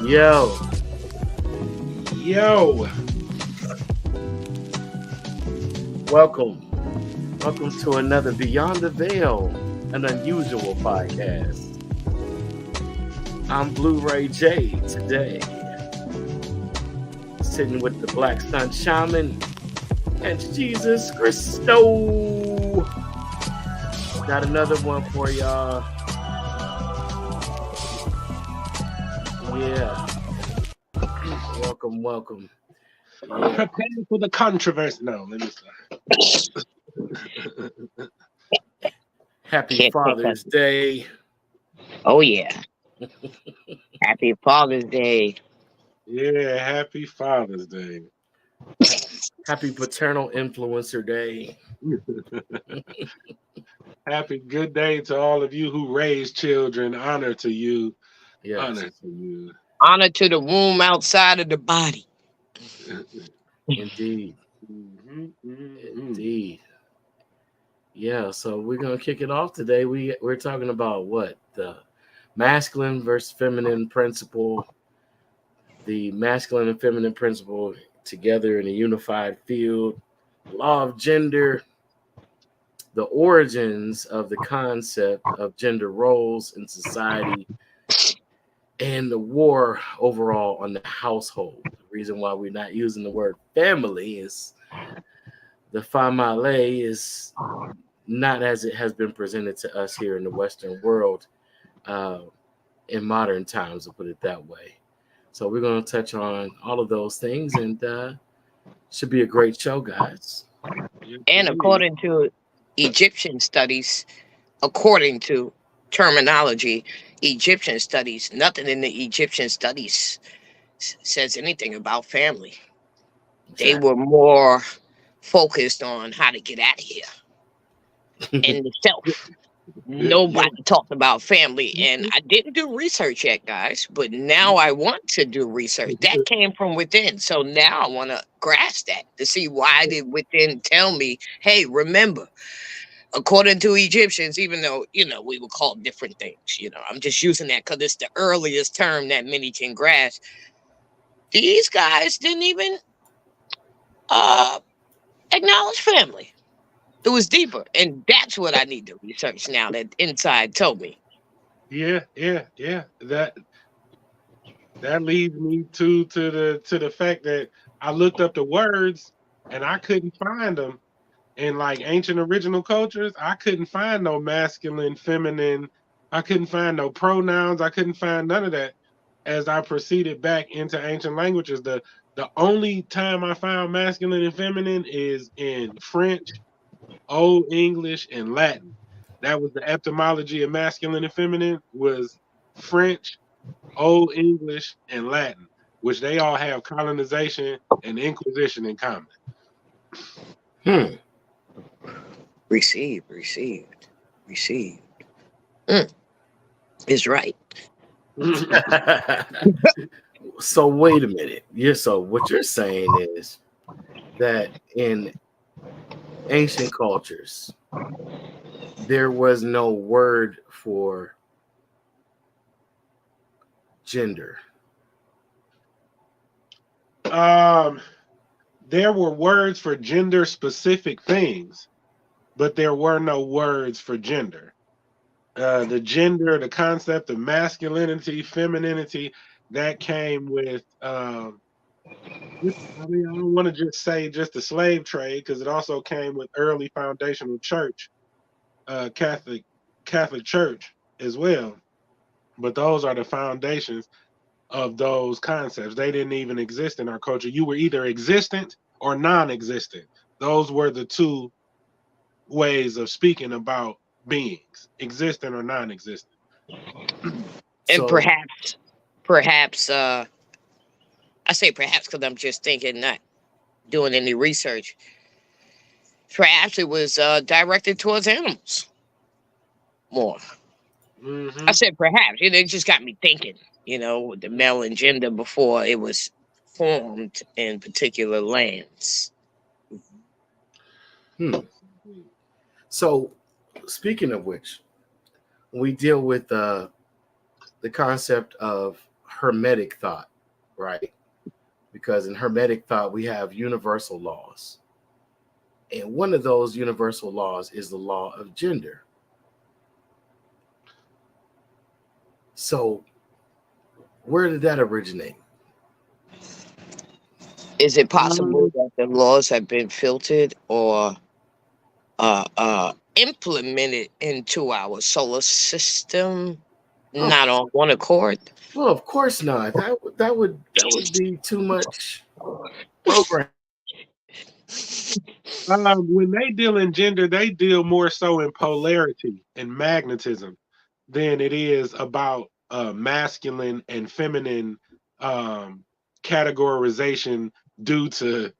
Yo. Welcome to another Beyond the Veil, an unusual podcast. I'm Blu-ray J today, sitting with the Black Sun Shaman and Jesus Christo. Got another one for y'all. Yeah. Welcome. Yeah. Preparing for the controversy. No, let me stop. Happy Father's Day. Oh, yeah. Happy Father's Day. Yeah, happy Father's Day. Happy Paternal Influencer Day. Happy good day to all of you who raise children. Honor to you. Yes. Honor to you. Honor to the womb outside of the body. Indeed. Indeed. Yeah, so we're going to kick it off today. We're talking about what? The masculine versus feminine principle. The masculine and feminine principle together in a unified field. Law of gender. The origins of the concept of gender roles in society. And the war overall on the household. The reason why we're not using the word family is the famille is not as it has been presented to us here in the Western world in modern times, to put it that way. So we're going to touch on all of those things, and should be a great show, guys. And according to Egyptian studies, according to terminology, Egyptian studies, nothing in the Egyptian studies says anything about family. Exactly. They were more focused on how to get out of here in the self. Nobody talked about family, and I didn't do research yet, guys, but now I want to do research. That came from within, so now I want to grasp that to see why did within tell me, hey, remember, according to Egyptians, even though, we were called different things, I'm just using that because it's the earliest term that many can grasp. These guys didn't even acknowledge family. It was deeper, and that's what I need to research now that Inside told me. Yeah. That leads me to the fact that I looked up the words and I couldn't find them. In like ancient original cultures, I couldn't find no masculine, feminine. I couldn't find no pronouns. I couldn't find none of that. As I proceeded back into ancient languages, the only time I found masculine and feminine is in French, Old English, and Latin. That was the etymology of masculine and feminine, was French, Old English, and Latin, which they all have colonization and inquisition in common. Received. Is right. So wait a minute. So what you're saying is that in ancient cultures, there was no word for gender. There were words for gender-specific things, but there were no words for gender. The gender, the concept of masculinity, femininity, that came with, I don't want to just say just the slave trade, because it also came with early foundational church, Catholic Church as well. But those are the foundations of those concepts. They didn't even exist in our culture. You were either existent or non-existent. Those were the two ways of speaking about beings, existent or non-existent. And perhaps I say perhaps because I'm just thinking, not doing any research. Perhaps it was directed towards animals more. I said perhaps. It just got me thinking, the male and gender before it was formed in particular lands. So, speaking of which, we deal with the concept of Hermetic thought, right? Because in Hermetic thought, we have universal laws. And one of those universal laws is the law of gender. So, where did that originate? Is it possible that the laws have been filtered or implemented into our solar system, not on one accord? Well, of course not. That would be too much program. When they deal in gender, they deal more so in polarity and magnetism than it is about masculine and feminine categorization due to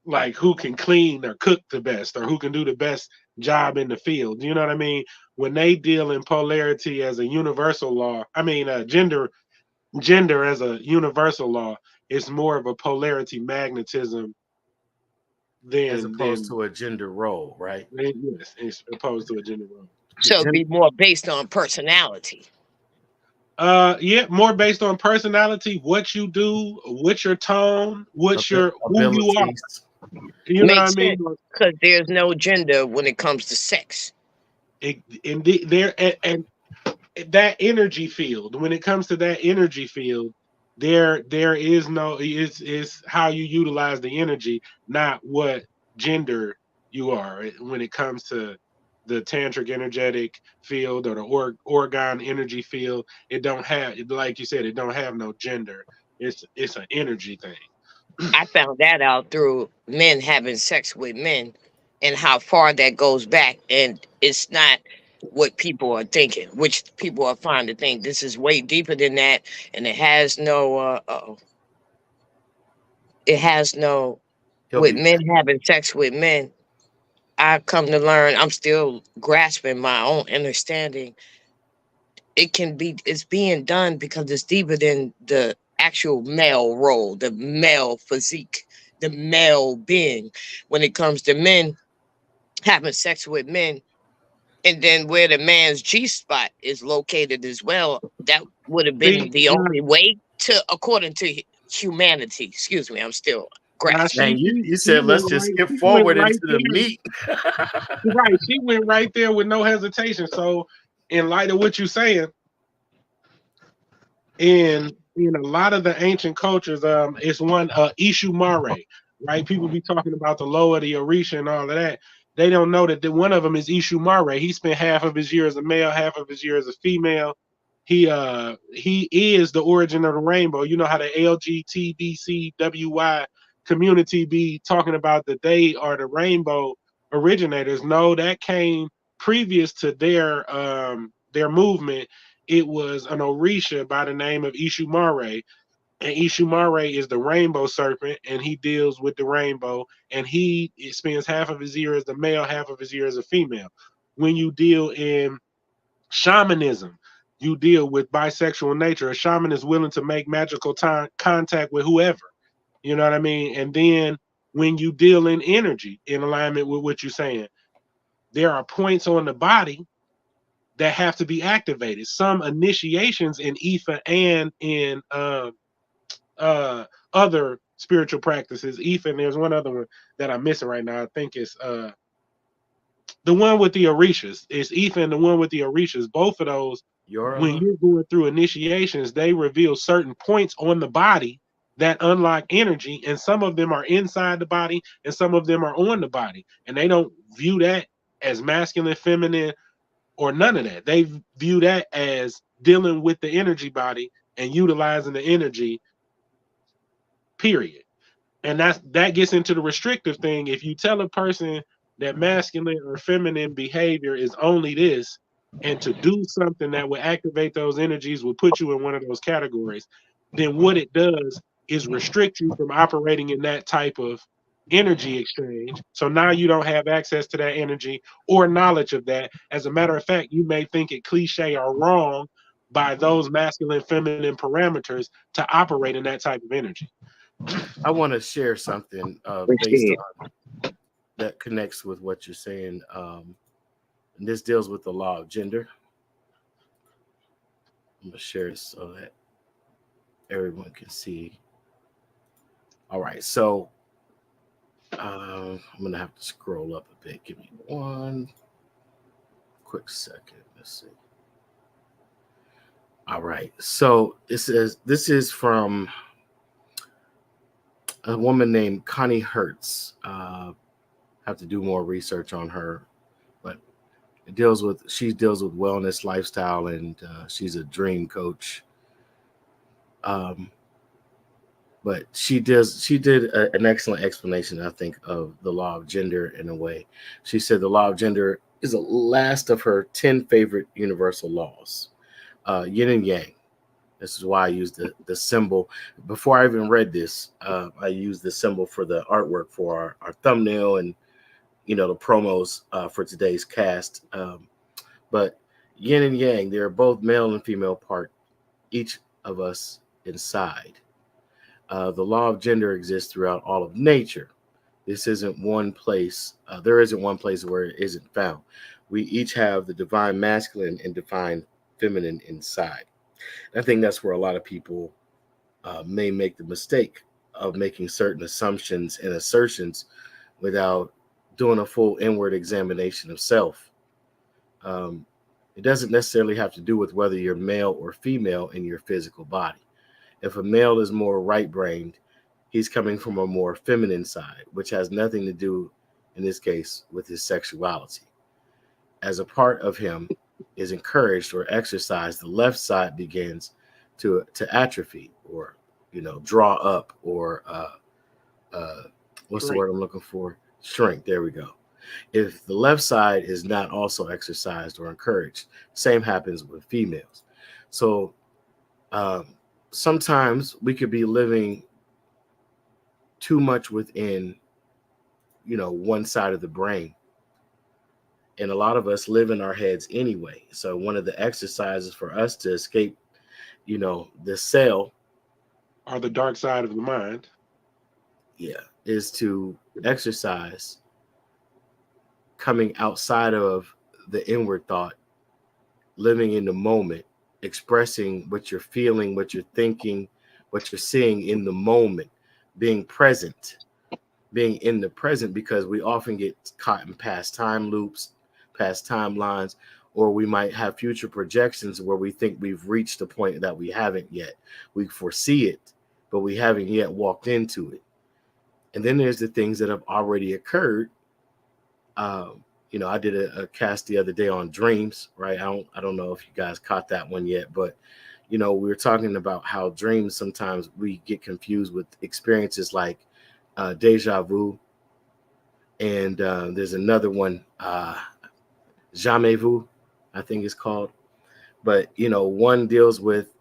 like who can clean or cook the best or who can do the best job in the field. You know what I mean? When they deal in polarity as a universal law, gender as a universal law, it's more of a polarity magnetism As opposed to a gender role, right? yes, it's opposed to a gender role. So it'd be more based on personality. Yeah, more based on personality, what you do, what's your tone, what's your who you are. You know what I mean? Because there's no gender when it comes to sex. And that energy field, when it comes to that energy field, there is no, it's how you utilize the energy, not what gender you are. When it comes to the tantric energetic field or the orgone energy field, it don't have, like you said, it don't have no gender. It's an energy thing. I found that out through men having sex with men and how far that goes back. And it's not what people are thinking, which people are fine to think this is way deeper than that. And it has no, with men having sex with men. I've come to learn, I'm still grasping my own understanding. It's being done because it's deeper than the actual male role, the male physique, the male being. When it comes to men having sex with men, and then where the man's G spot is located as well, that would have been the only way to, according to humanity. Excuse me, I'm still grasping. You said let's just skip forward into the meat. Right, she went right there with no hesitation. So, in light of what you're saying, in a lot of the ancient cultures, it's one Ishu Mare, right? People be talking about the lower, the Orisha, and all of that. They don't know that one of them is Ishu Mare. He spent half of his year as a male, half of his year as a female. He is the origin of the rainbow. You know how the LGBTQI community be talking about that they are the rainbow originators. No, that came previous to their movement. It was an Orisha by the name of Ishu Mare. And Ishu Mare is the rainbow serpent, and he deals with the rainbow. And he spends half of his year as a male, half of his year as a female. When you deal in shamanism, you deal with bisexual nature. A shaman is willing to make magical contact with whoever. You know what I mean? And then when you deal in energy, in alignment with what you're saying, there are points on the body that have to be activated. Some initiations in Ifa and in other spiritual practices. Ifa, and there's one other one that I'm missing right now. I think it's the one with the Orishas. It's Ifa and the one with the Orishas. Both of those, when you're going through initiations, they reveal certain points on the body that unlock energy, and some of them are inside the body and some of them are on the body. And they don't view that as masculine, feminine, or none of that. They view that as dealing with the energy body and utilizing the energy, period. And that gets into the restrictive thing. If you tell a person that masculine or feminine behavior is only this, and to do something that will activate those energies will put you in one of those categories, then what it does is restrict you from operating in that type of energy exchange. So now you don't have access to that energy or knowledge of that. As a matter of fact, you may think it cliche or wrong by those masculine, feminine parameters to operate in that type of energy. I want to share something based on that connects with what you're saying. And this deals with the law of gender. I'm gonna share this so that everyone can see. All right, so I'm gonna have to scroll up a bit. Give me one quick second. Let's see. All right, so this is from a woman named Connie Hertz. Have to do more research on her, but she deals with wellness, lifestyle, and she's a dream coach. Um, but she did an excellent explanation, I think, of the law of gender in a way. She said the law of gender is the last of her 10 favorite universal laws, yin and yang. This is why I used the symbol. Before I even read this, I used the symbol for the artwork for our thumbnail and, the promos for today's cast. But yin and yang, they're both male and female part, each of us inside. The law of gender exists throughout all of nature. This isn't one place. There isn't one place where it isn't found. We each have the divine masculine and divine feminine inside. I think that's where a lot of people may make the mistake of making certain assumptions and assertions without doing a full inward examination of self. Um, it doesn't necessarily have to do with whether you're male or female in your physical body. If a male is more right brained, he's coming from a more feminine side, which has nothing to do, in this case, with his sexuality. As a part of him is encouraged or exercised, the left side begins to atrophy or, draw up or what's the Shrink. word I'm looking for? Shrink. There we go. If the left side is not also exercised or encouraged, same happens with females. So um, sometimes we could be living too much within, one side of the brain. And a lot of us live in our heads anyway. So one of the exercises for us to escape, the cell, Or the dark side of the mind. yeah, is to exercise coming outside of the inward thought, living in the moment, expressing what you're feeling, what you're thinking, what you're seeing in the moment, being present, being in the present, because we often get caught in past time loops, past timelines, or we might have future projections where we think we've reached a point that we haven't yet. We foresee it, but we haven't yet walked into it. And then there's the things that have already occurred. I did a cast the other day on dreams, right? I don't know if you guys caught that one yet, but we were talking about how dreams, sometimes we get confused with experiences like deja vu, and there's another one, jamais vu, I think it's called. But one deals with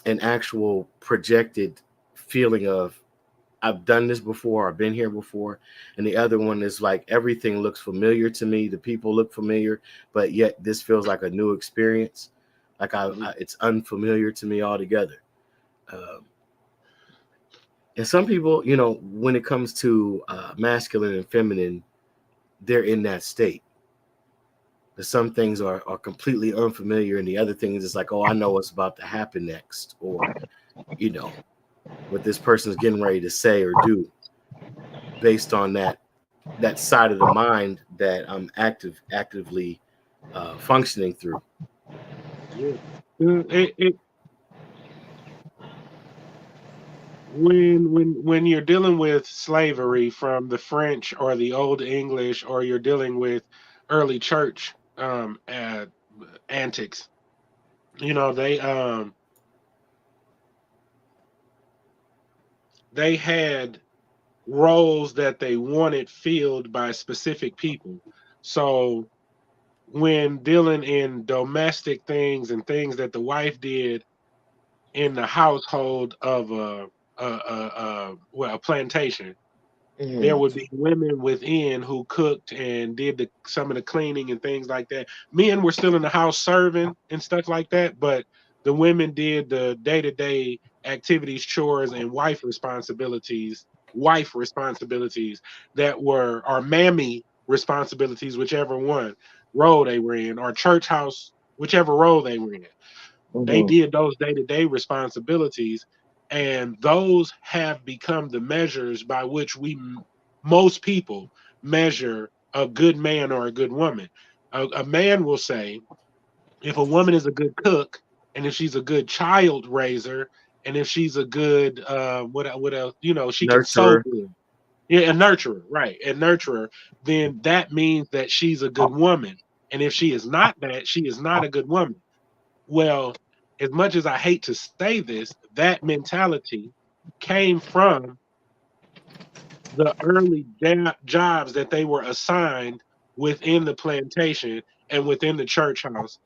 an actual projected feeling of I've done this before, I've been here before. And the other one is like everything looks familiar to me, the people look familiar, but yet this feels like a new experience. Like it's unfamiliar to me altogether. Um, and some people, when it comes to masculine and feminine, they're in that state. But some things are completely unfamiliar, and the other things is like, oh, I know what's about to happen next, or what this person's getting ready to say or do, based on that side of the mind that I'm actively functioning through. Yeah. When you're dealing with slavery from the French or the Old English, or you're dealing with early church antics, they had roles that they wanted filled by specific people. So when dealing in domestic things and things that the wife did in the household of a plantation, there Mhm. would be women within who cooked and did some of the cleaning and things like that. Men were still in the house serving and stuff like that, but the women did the day-to-day activities, chores, and wife responsibilities that were, or mammy responsibilities, whichever one role they were in, or church house, whichever role they were in. They did those day-to-day responsibilities, and those have become the measures by which most people measure a good man or a good woman. A man will say, if a woman is a good cook, and if she's a good child raiser, and if she's a good what else, she can sew Nurturer. good. Yeah, a nurturer, right? A nurturer, then that means that she's a good woman. And if she is not that, she is not a good woman. Well, as much as I hate to say this, that mentality came from the early jobs that they were assigned within the plantation and within the church house,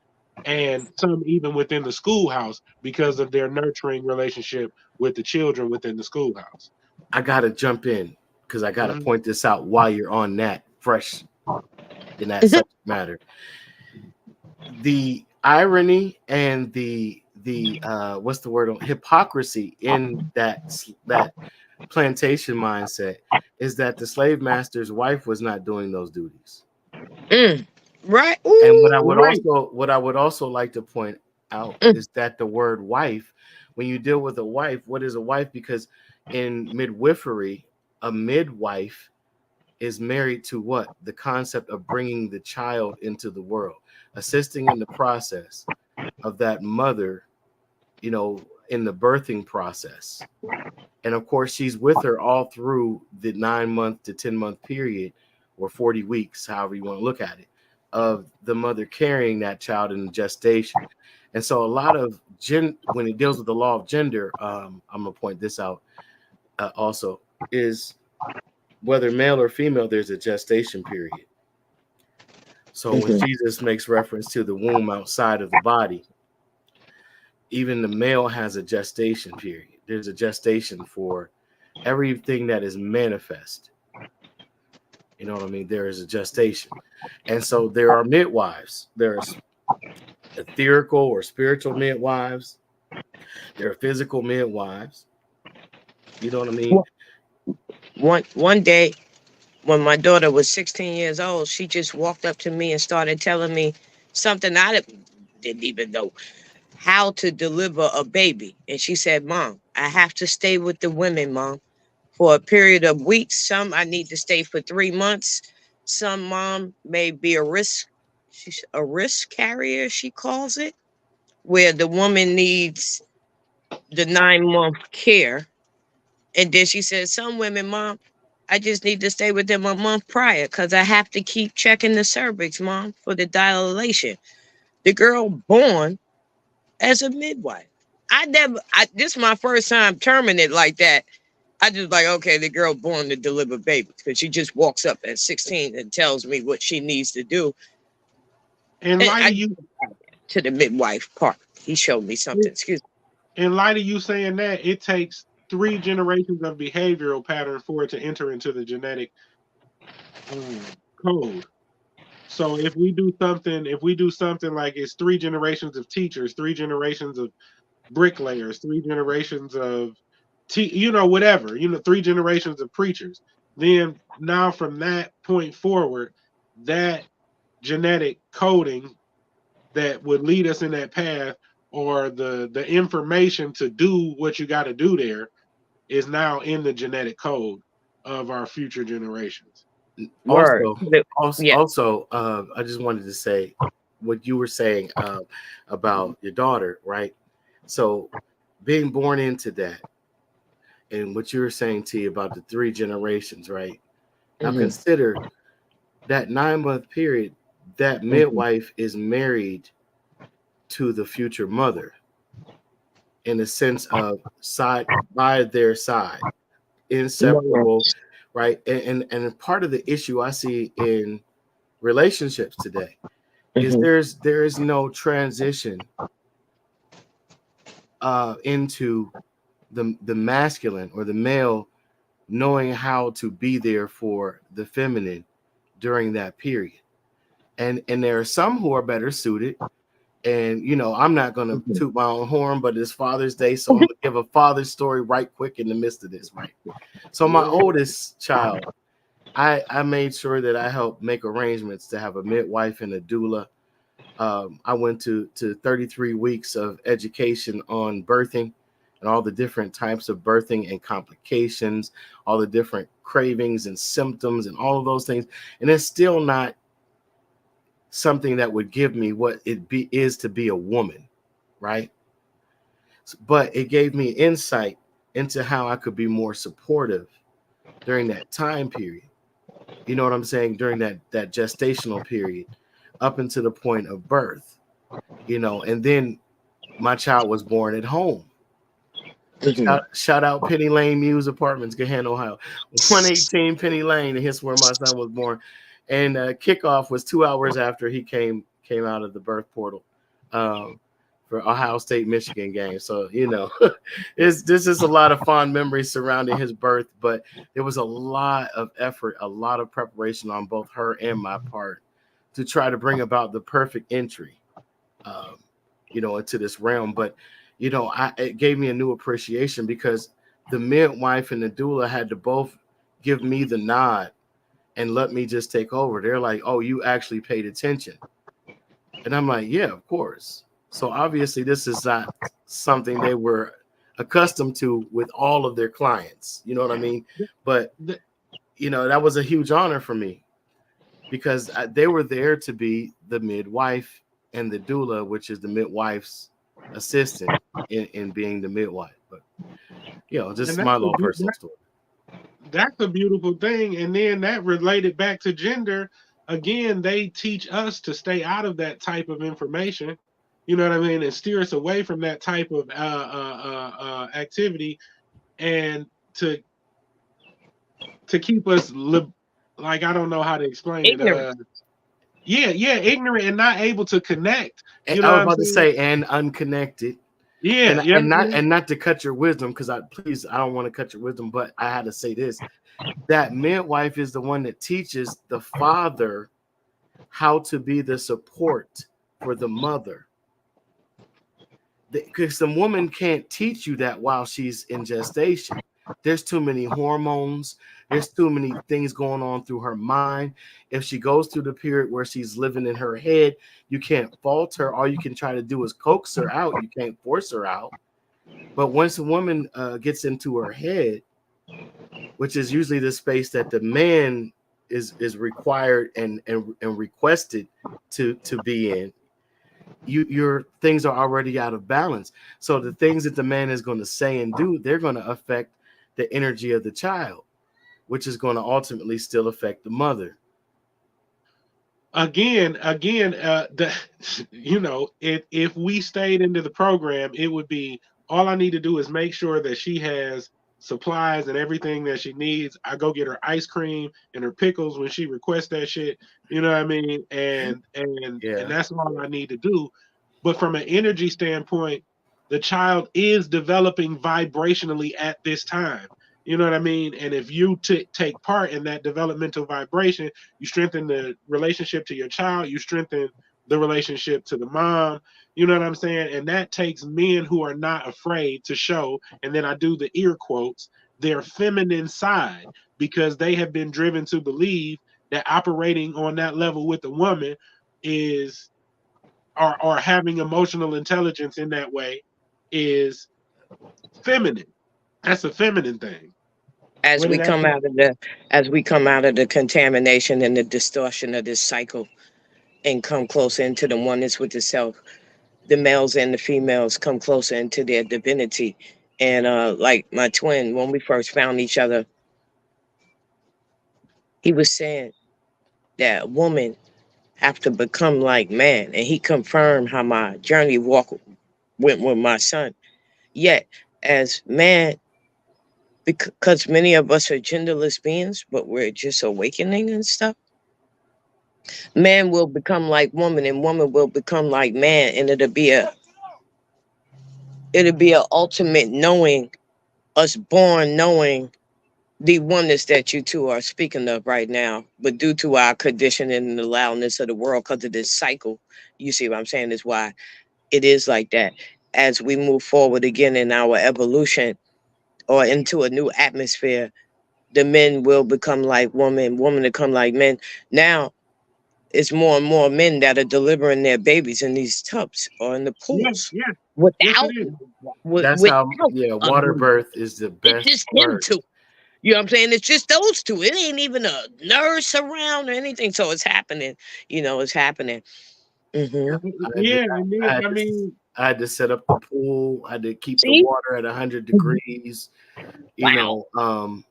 and some even within the schoolhouse because of their nurturing relationship with the children within the schoolhouse. I gotta jump in because I gotta Mhm. point this out while you're on that fresh in that subject matter. The irony and the what's the word, hypocrisy in that plantation mindset is that the slave master's wife was not doing those duties. Right. And what Right. I would also like to point out is that the word wife, when you deal with a wife, what is a wife? Because in midwifery, a midwife is married to what? The concept of bringing the child into the world, assisting in the process of that mother, in the birthing process. And of course, she's with her all through the 9 month to 10 month period, or 40 weeks, however you want to look at it, of the mother carrying that child in gestation. And so a lot of when it deals with the law of gender, I'm going to point this out also, is whether male or female, there's a gestation period. So when Jesus makes reference to the womb outside of the body, even the male has a gestation period. There's a gestation for everything that is manifest. You know what I mean? There is a gestation. And so there are midwives. There's etherical or spiritual midwives. There are physical midwives. You know what I mean? One day when my daughter was 16 years old, she just walked up to me and started telling me something I didn't even know, how to deliver a baby. And she said, Mom, I have to stay with the women, Mom, for a period of weeks. Some I need to stay for 3 months. Some, Mom, may be a risk. She's a risk carrier, she calls it, where the woman needs the 9 month care. And then she said, some women, Mom, I just need to stay with them a month prior because I have to keep checking the cervix, Mom, for the dilation. The girl born as a midwife. This is my first time terming it like that. I just like, okay, the girl born to deliver babies because she just walks up at 16 and tells me what she needs to do. In And light of I you, to the midwife part. He showed me something. Excuse me. in light of you saying that, it takes 3 generations of behavioral pattern for it to enter into the genetic code. So if we do something like it's 3 generations of teachers, 3 generations of bricklayers, 3 generations of whatever, 3 generations of preachers, then now from that point forward, that genetic coding that would lead us in that path, or the information to do what you got to do there, is now in the genetic code of our future generations. Word. Yeah. I just wanted to say what you were saying about your daughter, right? So being born into that, and what you were saying, T, about the 3 generations, right? Now consider that 9 month period, that midwife is married to the future mother in a sense of side by their side, inseparable, right? And part of the issue I see in relationships today is there is no transition into the masculine or the male knowing how to be there for the feminine during that period. And there are some who are better suited. And I'm not gonna toot my own horn, but it's Father's Day, so I'm gonna give a father's story right quick in the midst of this, right? So my oldest child, I made sure that I helped make arrangements to have a midwife and a doula I went to 33 weeks of education on birthing and all the different types of birthing and complications, all the different cravings and symptoms and all of those things. And it's still not something that would give me what is to be a woman, right? But it gave me insight into how I could be more supportive during that time period. You know what I'm saying? During that gestational period up until the point of birth, and then my child was born at home. Shout out Penny Lane Muse Apartments, Gahan, Ohio. 118 Penny Lane, and here's where my son was born. And kickoff was 2 hours after he came out of the birth portal for Ohio State Michigan game. So this is a lot of fond memories surrounding his birth, but there was a lot of effort, a lot of preparation on both her and my part to try to bring about the perfect entry, into this realm. But it gave me a new appreciation because the midwife and the doula had to both give me the nod and let me just take over. They're like, "Oh, you actually paid attention," and I'm like, "Yeah, of course." So obviously, this is not something they were accustomed to with all of their clients. You know what I mean? But that was a huge honor for me because they were there to be the midwife and the doula, which is the midwife's assistant in being the midwife. But just my little personal story. That's a beautiful thing. And then that related back to gender. Again, they teach us to stay out of that type of information. You know what I mean? And steer us away from that type of activity, and to keep us like, I don't know how to explain ignorant. it. Ignorant and not able to connect. And I was about to say, and unconnected. Yeah, and not to cut your wisdom, because I don't want to cut your wisdom, but I had to say this: that midwife is the one that teaches the father how to be the support for the mother. Because the woman can't teach you that while she's in gestation. There's too many hormones. There's too many things going on through her mind. If she goes through the period where she's living in her head, you can't fault her. All you can try to do is coax her out. You can't force her out. But once a woman gets into her head, which is usually the space that the man is required and requested to be in, your things are already out of balance. So the things that the man is going to say and do, they're going to affect the energy of the child, which is going to ultimately still affect the mother. Again, if we stayed into the program, it would be, all I need to do is make sure that she has supplies and everything that she needs. I go get her ice cream and her pickles when she requests that shit. You know what I mean? And that's all I need to do. But from an energy standpoint, the child is developing vibrationally at this time. You know what I mean? And if you take part in that developmental vibration, you strengthen the relationship to your child, you strengthen the relationship to the mom. You know what I'm saying? And that takes men who are not afraid to show, and then I do the ear quotes, their feminine side, because they have been driven to believe that operating on that level with a woman is, or having emotional intelligence in that way, is feminine. That's a feminine thing. As we come out of the contamination and the distortion of this cycle and come closer into the oneness with the self, the males and the females come closer into their divinity. And like my twin, when we first found each other, he was saying that woman have to become like man, and he confirmed how my journey went with my son. Yet, as man, because many of us are genderless beings, but we're just awakening and stuff, man will become like woman, and woman will become like man, and it'll be a ultimate knowing, us born knowing the oneness that you two are speaking of right now. But due to our conditioning and the loudness of the world, because of this cycle, you see what I'm saying, is why it is like that. As we move forward again in our evolution or into a new atmosphere, the men will become like woman, woman to come like men. Now, it's more and more men that are delivering their babies in these tubs or in the Yeah, pools yeah, yes, it without is. That's how, without yeah, a water woman. birth is the It's best just him birth. two. You know what I'm saying? It's just those two. It ain't even a nurse around or anything. So it's happening. It's happening. Hmm. I had to, Yeah, and I then had I to, mean, I had to set up the pool. I had to keep the See? water at 100 Mhm. degrees. You Wow. know,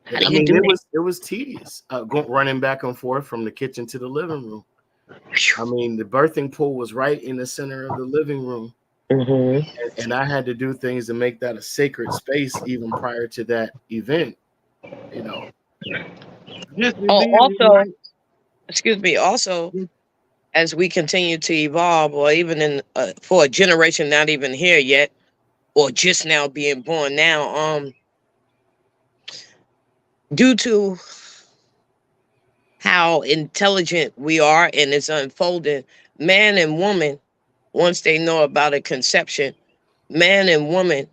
How do I you mean, do that? it was tedious, running back and forth from the kitchen to the living room. I mean, the birthing pool was right in the center of the living room, Hmm. and I had to do things to make that a sacred space even prior to that event. You know, yes, and Oh, then also, excuse me. Also, like, as we continue to evolve, or even in for a generation not even here yet, or just now being born now, due to how intelligent we are and it's unfolding, man and woman, once they know about a conception, man and woman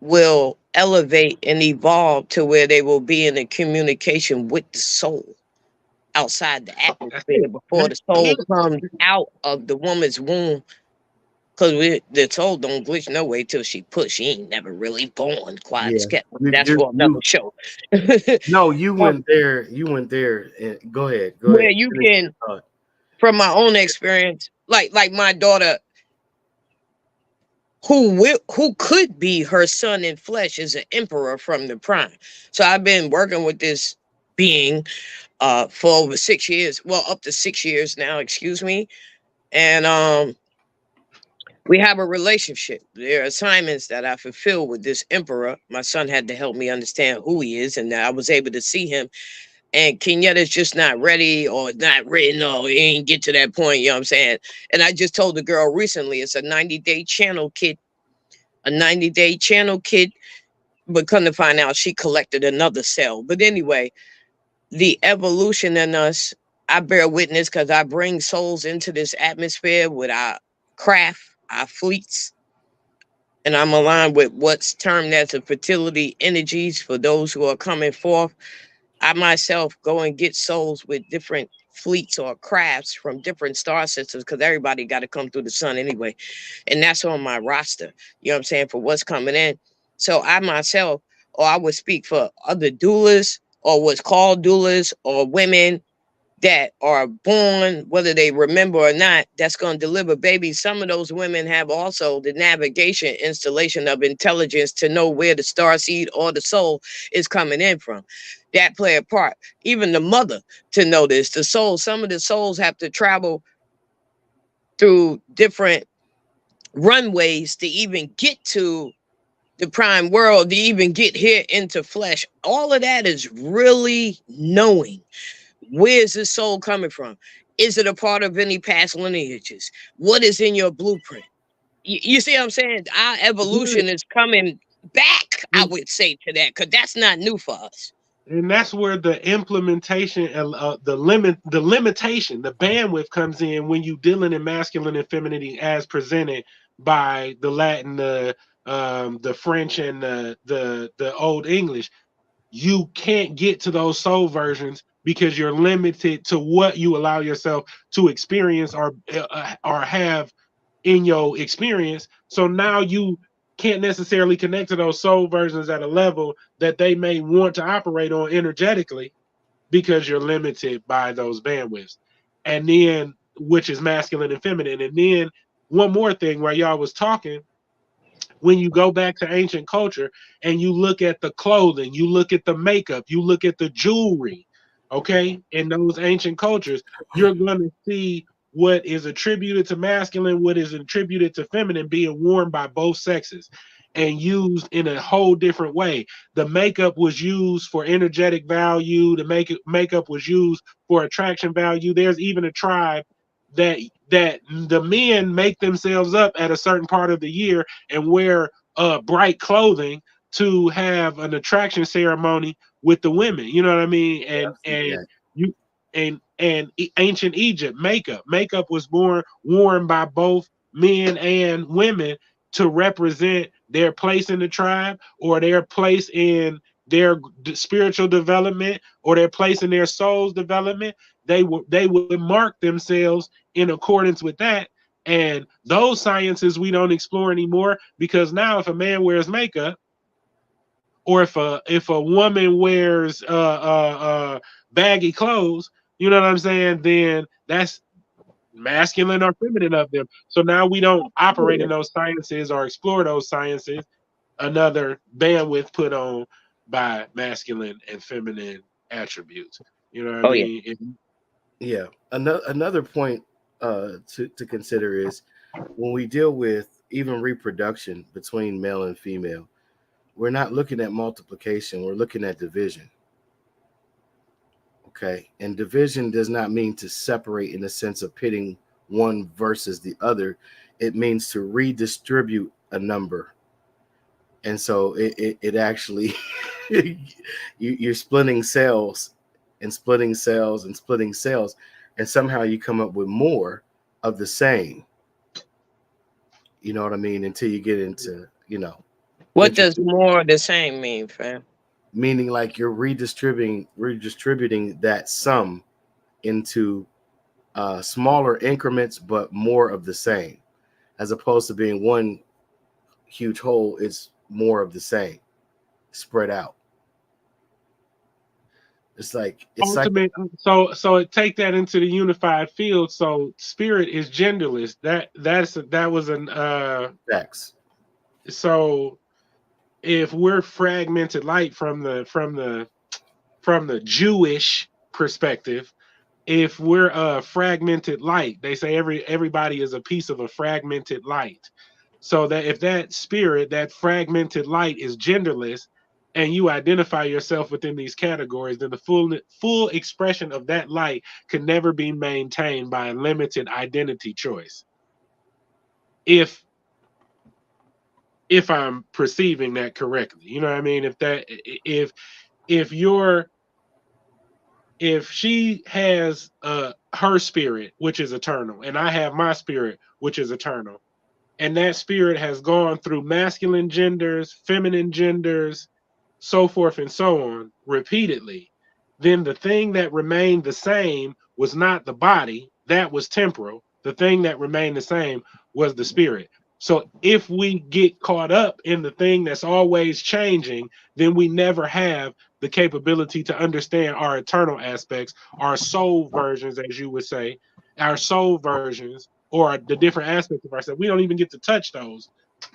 will elevate and evolve to where they will be in a communication with the soul outside the that's atmosphere it. before the soul comes out of the woman's womb. Cause the soul don't glitch no way till she push. She ain't never really born. Quiet as yeah. kept. That's for another You show. no, you Um, went there. You went there. And go ahead. Go ahead. where you Finish your can, thought. from my own experience, like my daughter, who could be her son in flesh, is an emperor from the prime. So I've been working with this being for over 6 years. Well, up to 6 years now. Excuse me. And we have a relationship. There are assignments that I fulfill with this emperor. My son had to help me understand who he is, and I was able to see him. And Kenyatta's just not ready or not written or he ain't get to that point, you know what I'm saying? And I just told the girl recently it's a 90-day channel kit, a 90-day channel kit, but come to find out she collected another cell. But anyway, the evolution in us, I bear witness because I bring souls into this atmosphere with our craft, our fleets, and I'm aligned with what's termed as the fertility energies for those who are coming forth. I myself go and get souls with different fleets or crafts from different star systems because everybody got to come through the sun anyway. And that's on my roster, you know what I'm saying, for what's coming in. So I myself, or I would speak for other doulas or what's called doulas or women that are born, whether they remember or not, that's going to deliver babies. Some of those women have also the navigation installation of intelligence to know where the star seed or the soul is coming in from. That play a part. Even the mother to know this. The soul, some of the souls have to travel through different runways to even get to the prime world, to even get here into flesh. All of that is really knowing. Where's the soul coming from? Is it a part of any past lineages? What is in your blueprint? You see what I'm saying? Our evolution is coming back, I would say, to that, because that's not new for us. and that's where the implementation and the limitation, the bandwidth comes in when you dealing in masculine and femininity as presented by the Latin, the French, and the Old English. You can't get to those soul versions because you're limited to what you allow yourself to experience or have in your experience. So now you can't necessarily connect to those soul versions at a level that they may want to operate on energetically because you're limited by those bandwidths. And then, which is masculine and feminine. And then one more thing where y'all was talking, when you go back to ancient culture and you look at the clothing, you look at the makeup, you look at the jewelry, okay, in those ancient cultures, you're going to see what is attributed to masculine, what is attributed to feminine being worn by both sexes and used in a whole different way. The makeup was used for energetic value, the makeup was used for attraction value. There's even a tribe that the men make themselves up at a certain part of the year and wear bright clothing to have an attraction ceremony with the women. You know what I mean? And Yeah. you ancient Egypt makeup was worn by both men and women to represent their place in the tribe or their place in their spiritual development or their place in their soul's development, they would mark themselves in accordance with that. And those sciences we don't explore anymore, because now if a man wears makeup, or if a woman wears baggy clothes, you know what I'm saying, then that's masculine or feminine of them. So now we don't operate in those sciences or explore those sciences. Another bandwidth put on by masculine and feminine attributes. You know what I Oh yeah. mean? Yeah. Another point to consider is when we deal with even reproduction between male and female, we're not looking at multiplication, we're looking at division. Okay. And division does not mean to separate in the sense of pitting one versus the other. It means to redistribute a number. And so it actually, you're splitting cells and splitting cells and splitting cells. And somehow you come up with more of the same. You know what I mean? Until you get into, What does more the same mean, fam? meaning like you're redistributing that sum into smaller increments, but more of the same, as opposed to being one huge whole. It's more of the same spread out. It's like Ultimate. So take that into the unified field. So spirit is genderless. That was an facts. So if we're fragmented light from the Jewish perspective, if we're a fragmented light, they say everybody is a piece of a fragmented light. So that if that spirit, that fragmented light, is genderless, and you identify yourself within these categories, then the full expression of that light can never be maintained by a limited identity choice. If I'm perceiving that correctly, you know what I mean? If you're if she has her spirit, which is eternal, and I have my spirit, which is eternal, and that spirit has gone through masculine genders, feminine genders, so forth and so on, repeatedly, then the thing that remained the same was not the body, that was temporal. The thing that remained the same was the spirit. So if we get caught up in the thing that's always changing, then we never have the capability to understand our eternal aspects, our soul versions, as you would say, our soul versions, or the different aspects of ourselves. We don't even get to touch those.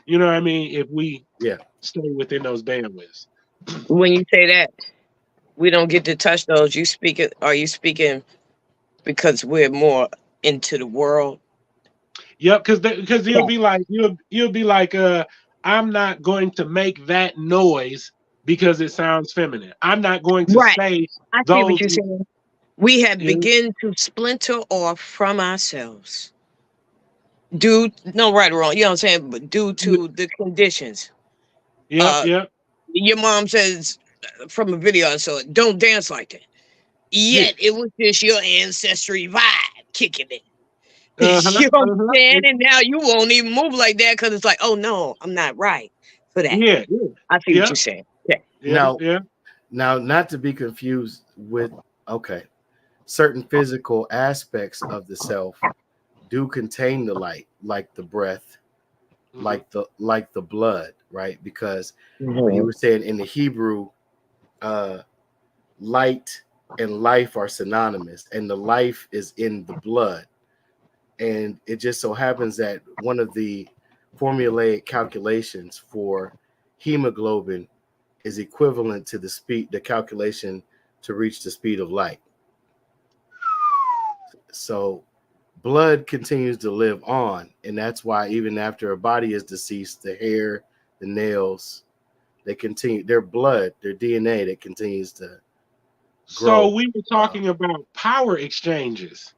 You know what I mean? If we stay within those bandwidths. When you say that we don't get to touch those, you speak it. Are you speaking because we're more into the world? Yep, because you'll be like you'll be like I'm not going to make that noise because it sounds feminine. I'm not going to Right. say I see what those. you're saying. We have begun to splinter off from ourselves. No right or wrong, you know what I'm saying, but due to the conditions. Yep. Your mom says from a video I saw, don't dance like that. Yet it was just your ancestry vibe kicking in. You know what I'm saying? And now you won't even move like that because it's like, oh no, I'm not right for that. Yeah. I see what you're saying. Yeah. Now, not to be confused with certain physical aspects of the self do contain the light, like the breath, like the blood, right? Because when you were saying in the Hebrew, light and life are synonymous, and the life is in the blood. And it just so happens that one of the formulaic calculations for hemoglobin is equivalent to the calculation to reach the speed of light. So blood continues to live on, and that's why even after a body is deceased, the hair, the nails, they continue, their blood, their DNA, that continues to grow. So we were talking about power exchanges,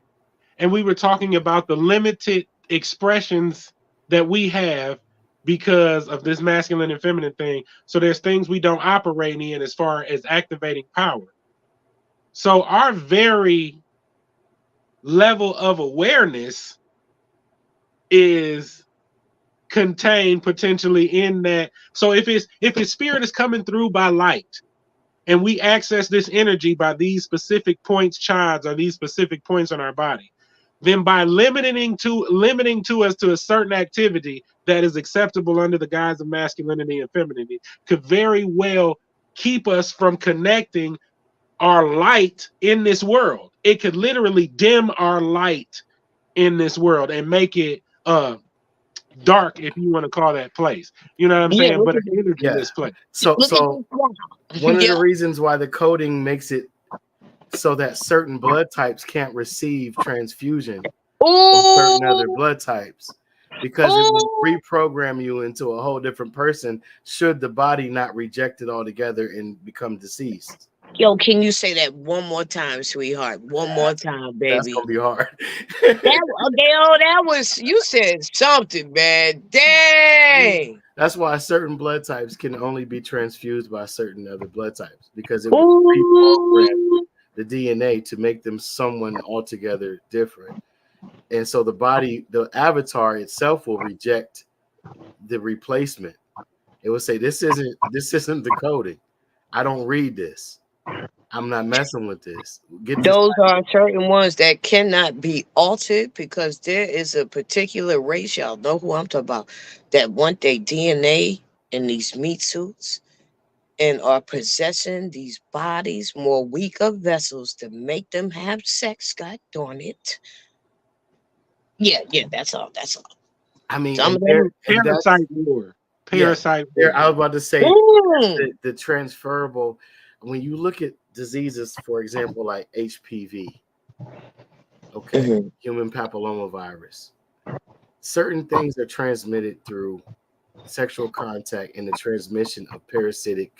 and we were talking about the limited expressions that we have because of this masculine and feminine thing. So there's things we don't operate in as far as activating power. So our very level of awareness is contained potentially in that. So if his spirit is coming through by light, and we access this energy by these specific points, chads, or these specific points on our body, then by limiting to us to a certain activity that is acceptable under the guise of masculinity and femininity could very well keep us from connecting our light in this world. It could literally dim our light in this world and make it dark, if you want to call that place. You know what I'm saying? But an energyless place. So one of the reasons why the coding makes it so that certain blood types can't receive transfusion from certain other blood types, because it will reprogram you into a whole different person should the body not reject it altogether and become deceased. Yo, can you say that one more time, sweetheart? One more time, baby. That's gonna be hard. That was, you said something, man. Dang. That's why certain blood types can only be transfused by certain other blood types, because it will reprogram the DNA to make them someone altogether different. And so the body, the avatar itself, will reject the replacement. It will say, this isn't the coding. I don't read this. I'm not messing with this. Those are certain ones that cannot be altered, because there is a particular race, y'all know who I'm talking about, that want their DNA in these meat suits and are possessing these bodies, more weaker vessels, to make them have sex. God darn it. Yeah, that's all. I mean, parasite war. Parasite war. I was about to say the transferable. When you look at diseases, for example, like HPV, human papillomavirus, certain things are transmitted through sexual contact and the transmission of parasitic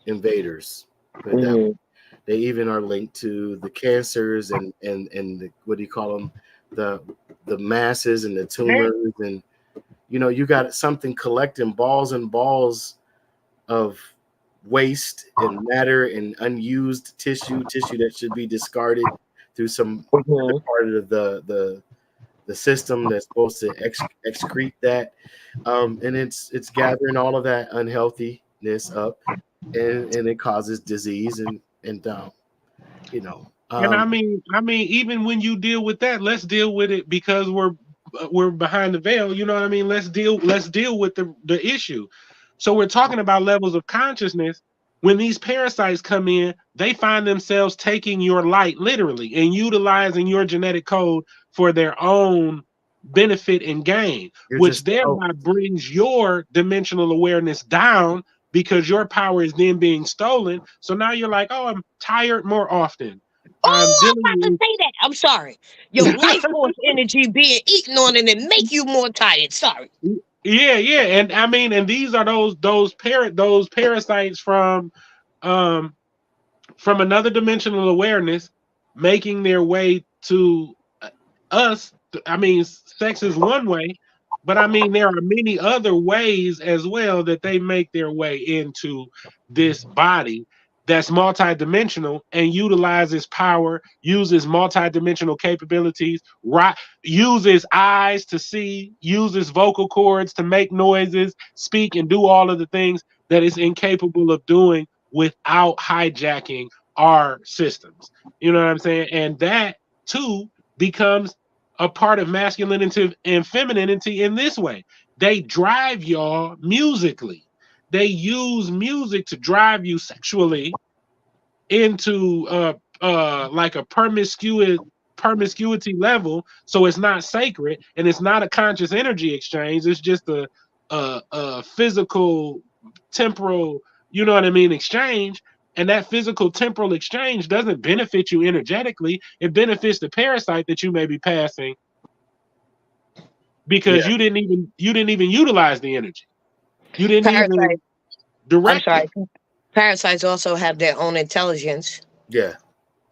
invaders. They even are linked to the cancers and the, what do you call them, the masses and the tumors, and you got something collecting balls and balls of waste and matter and unused tissue that should be discarded through some other part of the system that's supposed to excrete that, and it's gathering all of that unhealthiness up, and it causes disease and and I mean, even when you deal with that, let's deal with it, because we're behind the veil. You know what I mean? Let's deal with the issue. So we're talking about levels of consciousness. When these parasites come in, they find themselves taking your light literally and utilizing your genetic code for their own benefit and gain, which thereby brings your dimensional awareness down, because your power is then being stolen. So now you're like, oh, I'm tired more often. I'm about to say that. I'm sorry. Your life force energy being eaten on and it make you more tired. Sorry. Yeah, and I mean, and these are those parasites from another dimensional awareness making their way to us. I mean, sex is one way, but I mean, there are many other ways as well that they make their way into this body that's multidimensional and utilizes power, uses multidimensional capabilities, uses eyes to see, uses vocal cords to make noises, speak, and do all of the things that it's incapable of doing without hijacking our systems. You know what I'm saying? And that too becomes a part of masculinity and femininity in this way. They drive y'all musically. They use music to drive you sexually into like a promiscuity level. So it's not sacred and it's not a conscious energy exchange. It's just a physical temporal, you know what I mean, exchange. And that physical temporal exchange doesn't benefit you energetically. It benefits the parasite that you may be passing, because you didn't even utilize the energy. You didn't even direct. I'm sorry. Parasites also have their own intelligence. Yeah.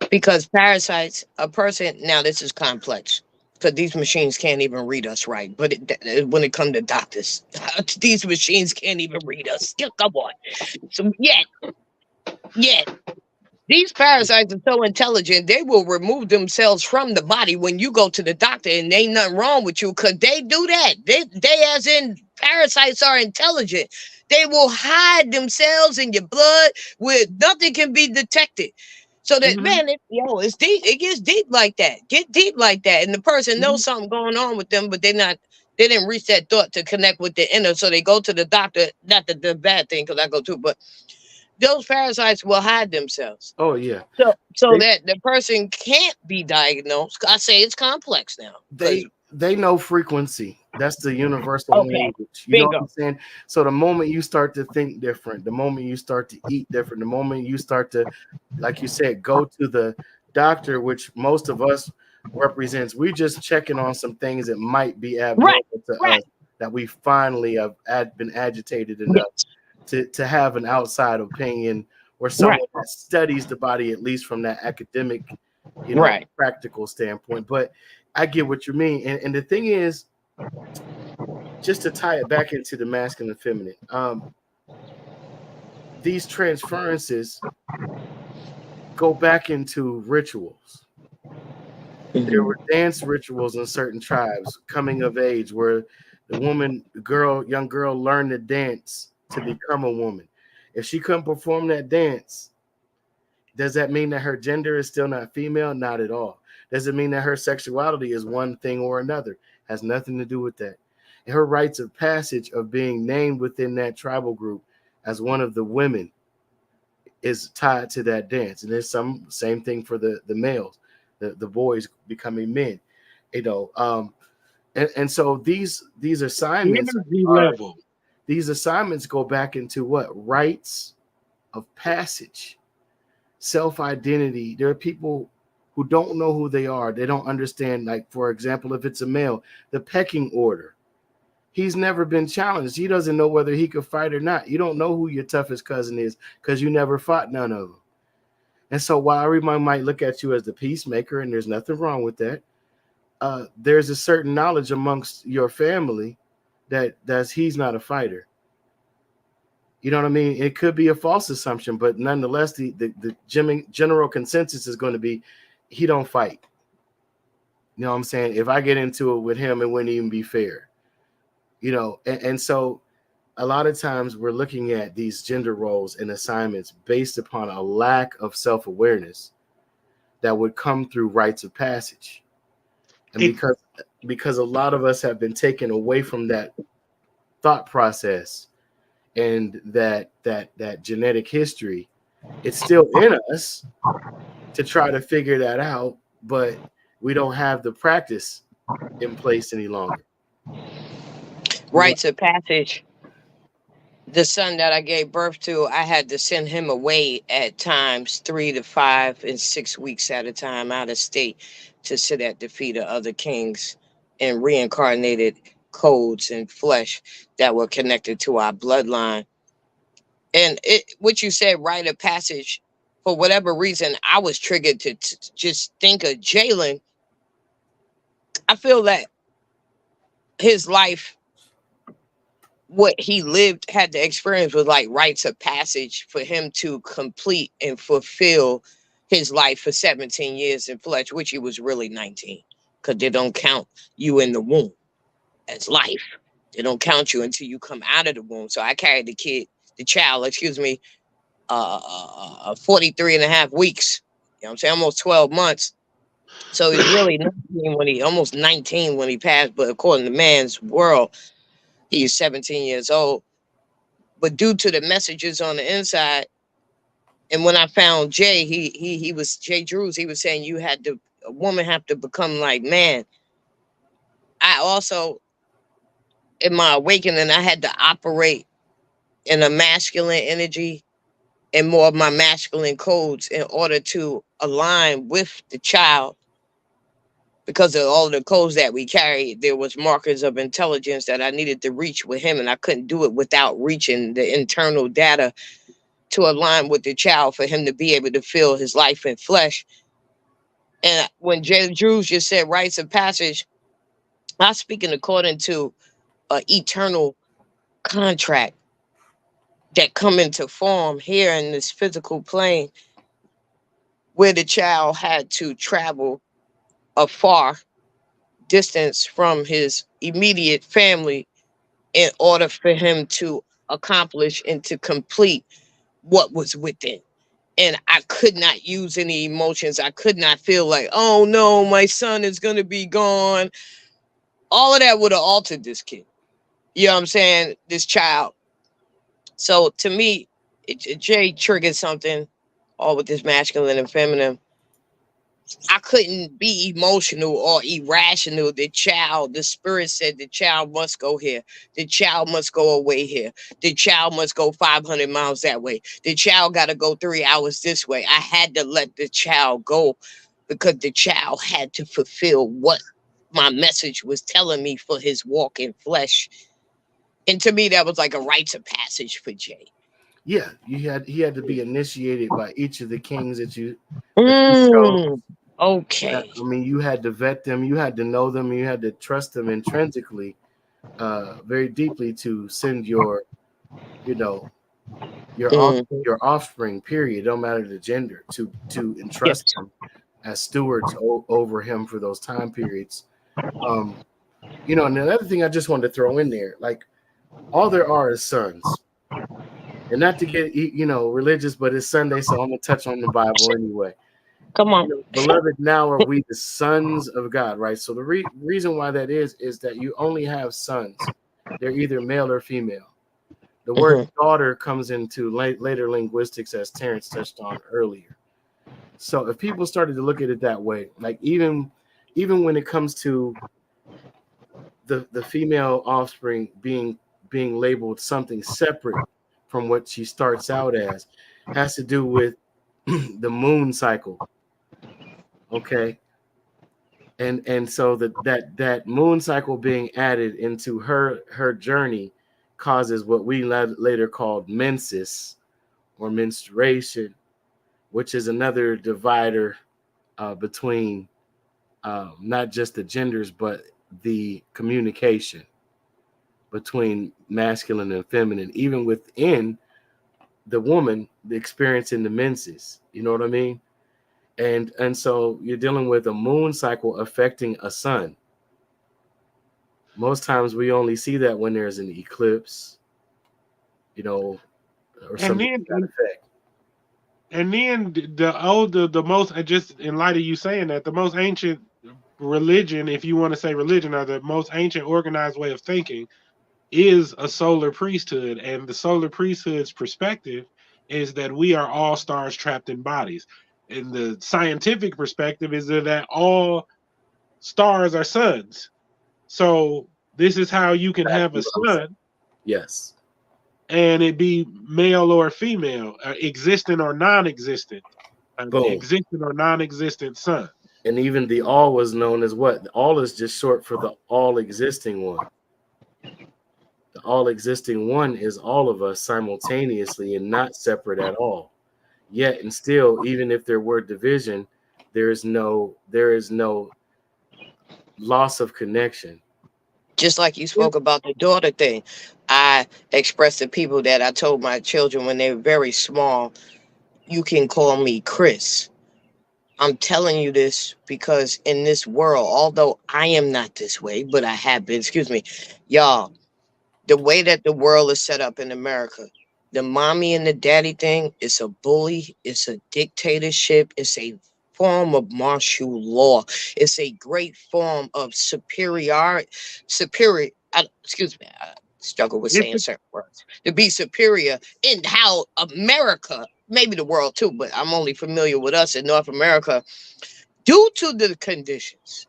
Because parasites, a person, now this is complex, because these machines can't even read us right. But when it comes to doctors, these machines can't even read us. Come on. So yet, these parasites are so intelligent, they will remove themselves from the body when you go to the doctor, and ain't nothing wrong with you, because they do that. They as in parasites are intelligent. They will hide themselves in your blood where nothing can be detected. So that man, it's deep. It gets deep like that. Get deep like that, and the person knows something going on with them, but they didn't reach that thought to connect with the inner. So they go to the doctor. Not the bad thing, because I go too, but those parasites will hide themselves. Oh yeah. So They that the person can't be diagnosed. I say it's complex now. they know frequency. That's the universal Okay, language. You know what I'm bingo. saying? So the moment you start to think different, the moment you start to eat different, the moment you start to, like you said, go to the doctor, which most of us represents, we just checking on some things that might be Right, abnormal to right. us, that we finally have been agitated enough Yes, to have an outside opinion, or right, someone that studies the body, at least from that academic, right. practical standpoint. But I get what you mean. And the thing is, just to tie it back into the masculine and feminine, these transferences go back into rituals. There Mhm. were dance rituals in certain tribes, coming of age, where the young girl learned to dance to become a woman. If she couldn't perform that dance, does that mean that her gender is still not female? Not at all. Does it mean that her sexuality is one thing or another? Has nothing to do with that. And her rites of passage of being named within that tribal group as one of the women is tied to that dance. And there's some same thing for the males, the boys becoming men. You know, and so these assignments Energy are level. these assignments go back into what? Rites of passage, self-identity. There are people who don't know who they are. They don't understand, like, for example, if it's a male, the pecking order. He's never been challenged. He doesn't know whether he could fight or not. You don't know who your toughest cousin is because you never fought none of them. And so while everyone might look at you as the peacemaker, and there's nothing wrong with that, there's a certain knowledge amongst your family that he's not a fighter. You know what I mean? It could be a false assumption, but nonetheless, the general consensus is going to be he don't fight. You know what I'm saying? If I get into it with him, it wouldn't even be fair. And so a lot of times we're looking at these gender roles and assignments based upon a lack of self-awareness that would come through rites of passage. And It, because a lot of us have been taken away from that thought process and that genetic history, it's still in us to try to figure that out, but we don't have the practice in place any longer. Rites of passage. The son that I gave birth to, I had to send him away at times 3 to 5 and 6 weeks at a time out of state to sit at the feet of other kings and reincarnated codes and flesh that were connected to our bloodline. And what you said, rite of passage, for whatever reason, I was triggered to just think of Jalen. I feel that his life, what he lived, had the experience was like rites of passage for him to complete and fulfill his life for 17 years in flesh, which he was really 19, because they don't count you in the womb as life. They don't count you until you come out of the womb. So I carried the child, 43 and a half weeks. You know what I'm saying? Almost 12 months. So he's really 19 almost 19 when he passed, but according to man's world, he's 17 years old. But due to the messages on the inside, and when I found Jay, he was Jay Drews. He was saying a woman have to become like man. I also, in my awakening, I had to operate in a masculine energy and more of my masculine codes in order to align with the child, because of all the codes that we carry. There was markers of intelligence that I needed to reach with him, and I couldn't do it without reaching the internal data to align with the child for him to be able to feel his life in flesh. And when Jay Drews just said rites of passage, I'm speaking according to an eternal contract that come into form here in this physical plane, where the child had to travel a far distance from his immediate family in order for him to accomplish and to complete what was within. And I could not use any emotions. I could not feel like, oh no, my son is going to be gone. All of that would have altered this kid. You know what I'm saying? This child. So to me, Jay triggered something, all with this masculine and feminine. I couldn't be emotional or irrational. The spirit said the child must go here. The child must go away here. The child must go 500 miles that way. The child got to go 3 hours this way. I had to let the child go because the child had to fulfill what my message was telling me for his walk in flesh. And to me, that was like a rites of passage for Jay. Yeah, he had to be initiated by each of the kings that you chose. Okay. I mean, you had to vet them, you had to know them, you had to trust them intrinsically, very deeply to send your, you know, your offspring. Period. Don't matter the gender. To entrust them as stewards over him for those time periods. You know, and another thing I just wanted to throw in there, like all there are is sons. And not to get religious, but it's Sunday, so I'm gonna touch on the Bible anyway. Come on. Beloved, now are we the sons of God, right? So the reason why that is that you only have sons. They're either male or female. The word daughter comes into later linguistics, as Terrence touched on earlier. So if people started to look at it that way, like even when it comes to the female offspring being labeled something separate from what she starts out as, has to do with the moon cycle. Okay. And so that moon cycle being added into her journey causes what we later called menses or menstruation, which is another divider between not just the genders, but the communication between masculine and feminine, even within the woman, the experience in the menses. You know what I mean? And so you're dealing with a moon cycle affecting a sun. Most times we only see that when there's an eclipse, or something to that effect. And then the most, just in light of you saying that, the most ancient religion, if you want to say religion, or the most ancient organized way of thinking is a solar priesthood. And the solar priesthood's perspective is that we are all stars trapped in bodies. And the scientific perspective is that all stars are suns. So this is how you can have a sun. Yes. And it be male or female, existent or non-existent, existent or non-existent sun. And even the all was known as what? All is just short for the all existing one. The all existing one is all of us simultaneously and not separate at all. Yet and still, even if there were division, there is no loss of connection. Just like you spoke about the daughter thing, I expressed to people that I told my children when they were very small, you can call me Chris. I'm telling you this because in this world, although I am not this way, but I have been, y'all, the way that the world is set up in America, the mommy and the daddy thing is a bully, it's a dictatorship, it's a form of martial law. It's a great form of superior. I struggle with saying certain words. To be superior in how America, maybe the world too, but I'm only familiar with us in North America, due to the conditions.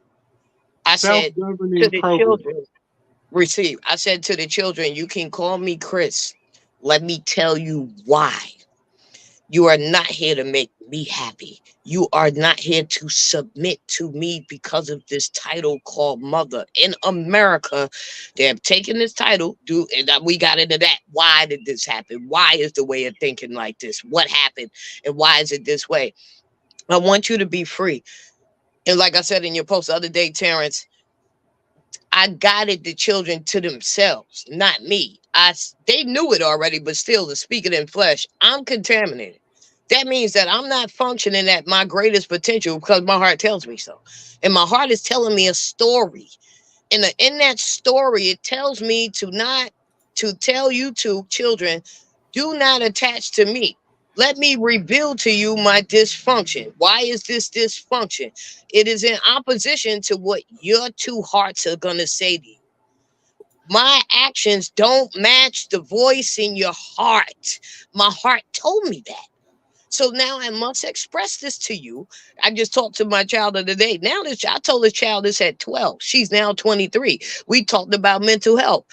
I said to the children, I said to the children, you can call me Chris. Let me tell you why. You are not here to make me happy. You are not here to submit to me because of this title called mother. In America, they have taken this title, and we got into that. Why did this happen? Why is the way of thinking like this? What happened? And why is it this way? I want you to be free. And like I said in your post the other day, Terrence, I guided the children to themselves, not me. They knew it already, but still, to speak it in flesh, I'm contaminated. That means that I'm not functioning at my greatest potential because my heart tells me so. And my heart is telling me a story. In that story, it tells me to not to tell you two children, do not attach to me. Let me reveal to you my dysfunction. Why is this dysfunction? It is in opposition to what your two hearts are going to say to you. My actions don't match the voice in your heart. My heart told me that. So now I must express this to you. I just talked to my child the other day. Now this, I told this child this at 12. She's now 23. We talked about mental health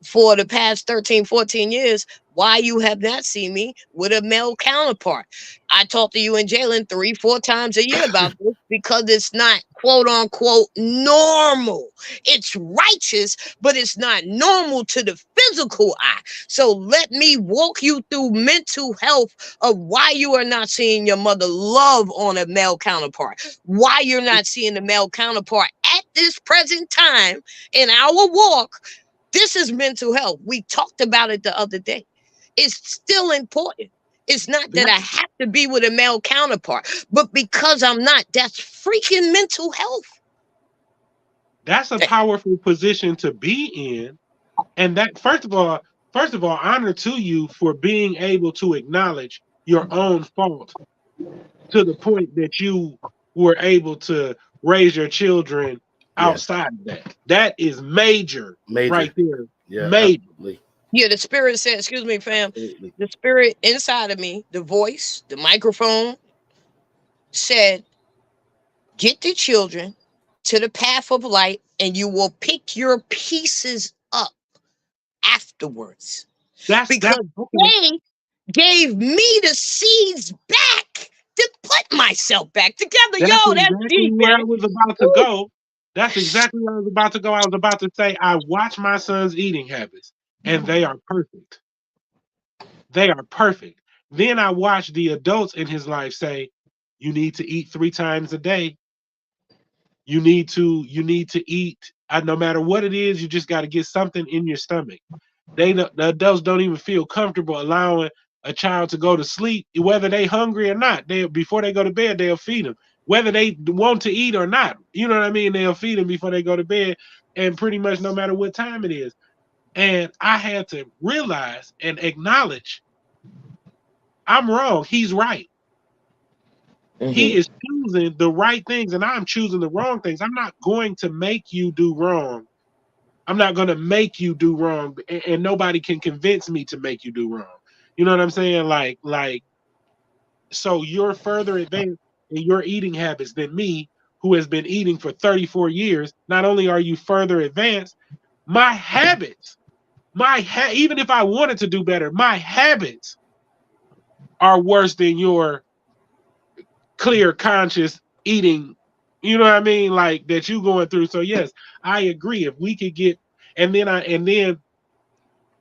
for the past 13, 14 years. Why you have not seen me with a male counterpart. I talk to you and Jalen 3, 4 times a year about this because it's not quote unquote normal. It's righteous, but it's not normal to the physical eye. So let me walk you through mental health of why you are not seeing your mother love on a male counterpart, why you're not seeing the male counterpart at this present time in our walk. This is mental health. We talked about it the other day. It's still important. It's not that I have to be with a male counterpart, but because I'm not, that's freaking mental health. That's a powerful position to be in. And that, first of all, honor to you for being able to acknowledge your own fault to the point that you were able to raise your children outside of that. That is major. Right there. Yeah, major. absolutely. Yeah, the spirit said, excuse me, fam. Absolutely. The spirit inside of me, the voice, the microphone said, get the children to the path of light and you will pick your pieces up afterwards. Because they gave me the seeds back to put myself back together. That's Yo, that's exactly deep, where man. I was about to go. That's exactly where I was about to go. I was about to say, I watch my son's eating habits, and they are perfect. They are perfect. Then I watch the adults in his life say, you need to eat 3 times a day. You need to eat. No matter what it is, you just got to get something in your stomach. The adults don't even feel comfortable allowing a child to go to sleep, whether they hungry or not. Before they go to bed, they'll feed them, whether they want to eat or not. You know what I mean? They'll feed them before they go to bed, and pretty much no matter what time it is. And I had to realize and acknowledge I'm wrong. He's right. He is choosing the right things, and I'm choosing the wrong things. I'm not going to make you do wrong. I'm not going to make you do wrong, and nobody can convince me to make you do wrong. You know what I'm saying? So you're further advanced in your eating habits than me, who has been eating for 34 years. Not only are you further advanced, my habits, even if I wanted to do better, my habits are worse than your clear, conscious eating. You know what I mean? Like that you going through. So yes, I agree. If we could get, and then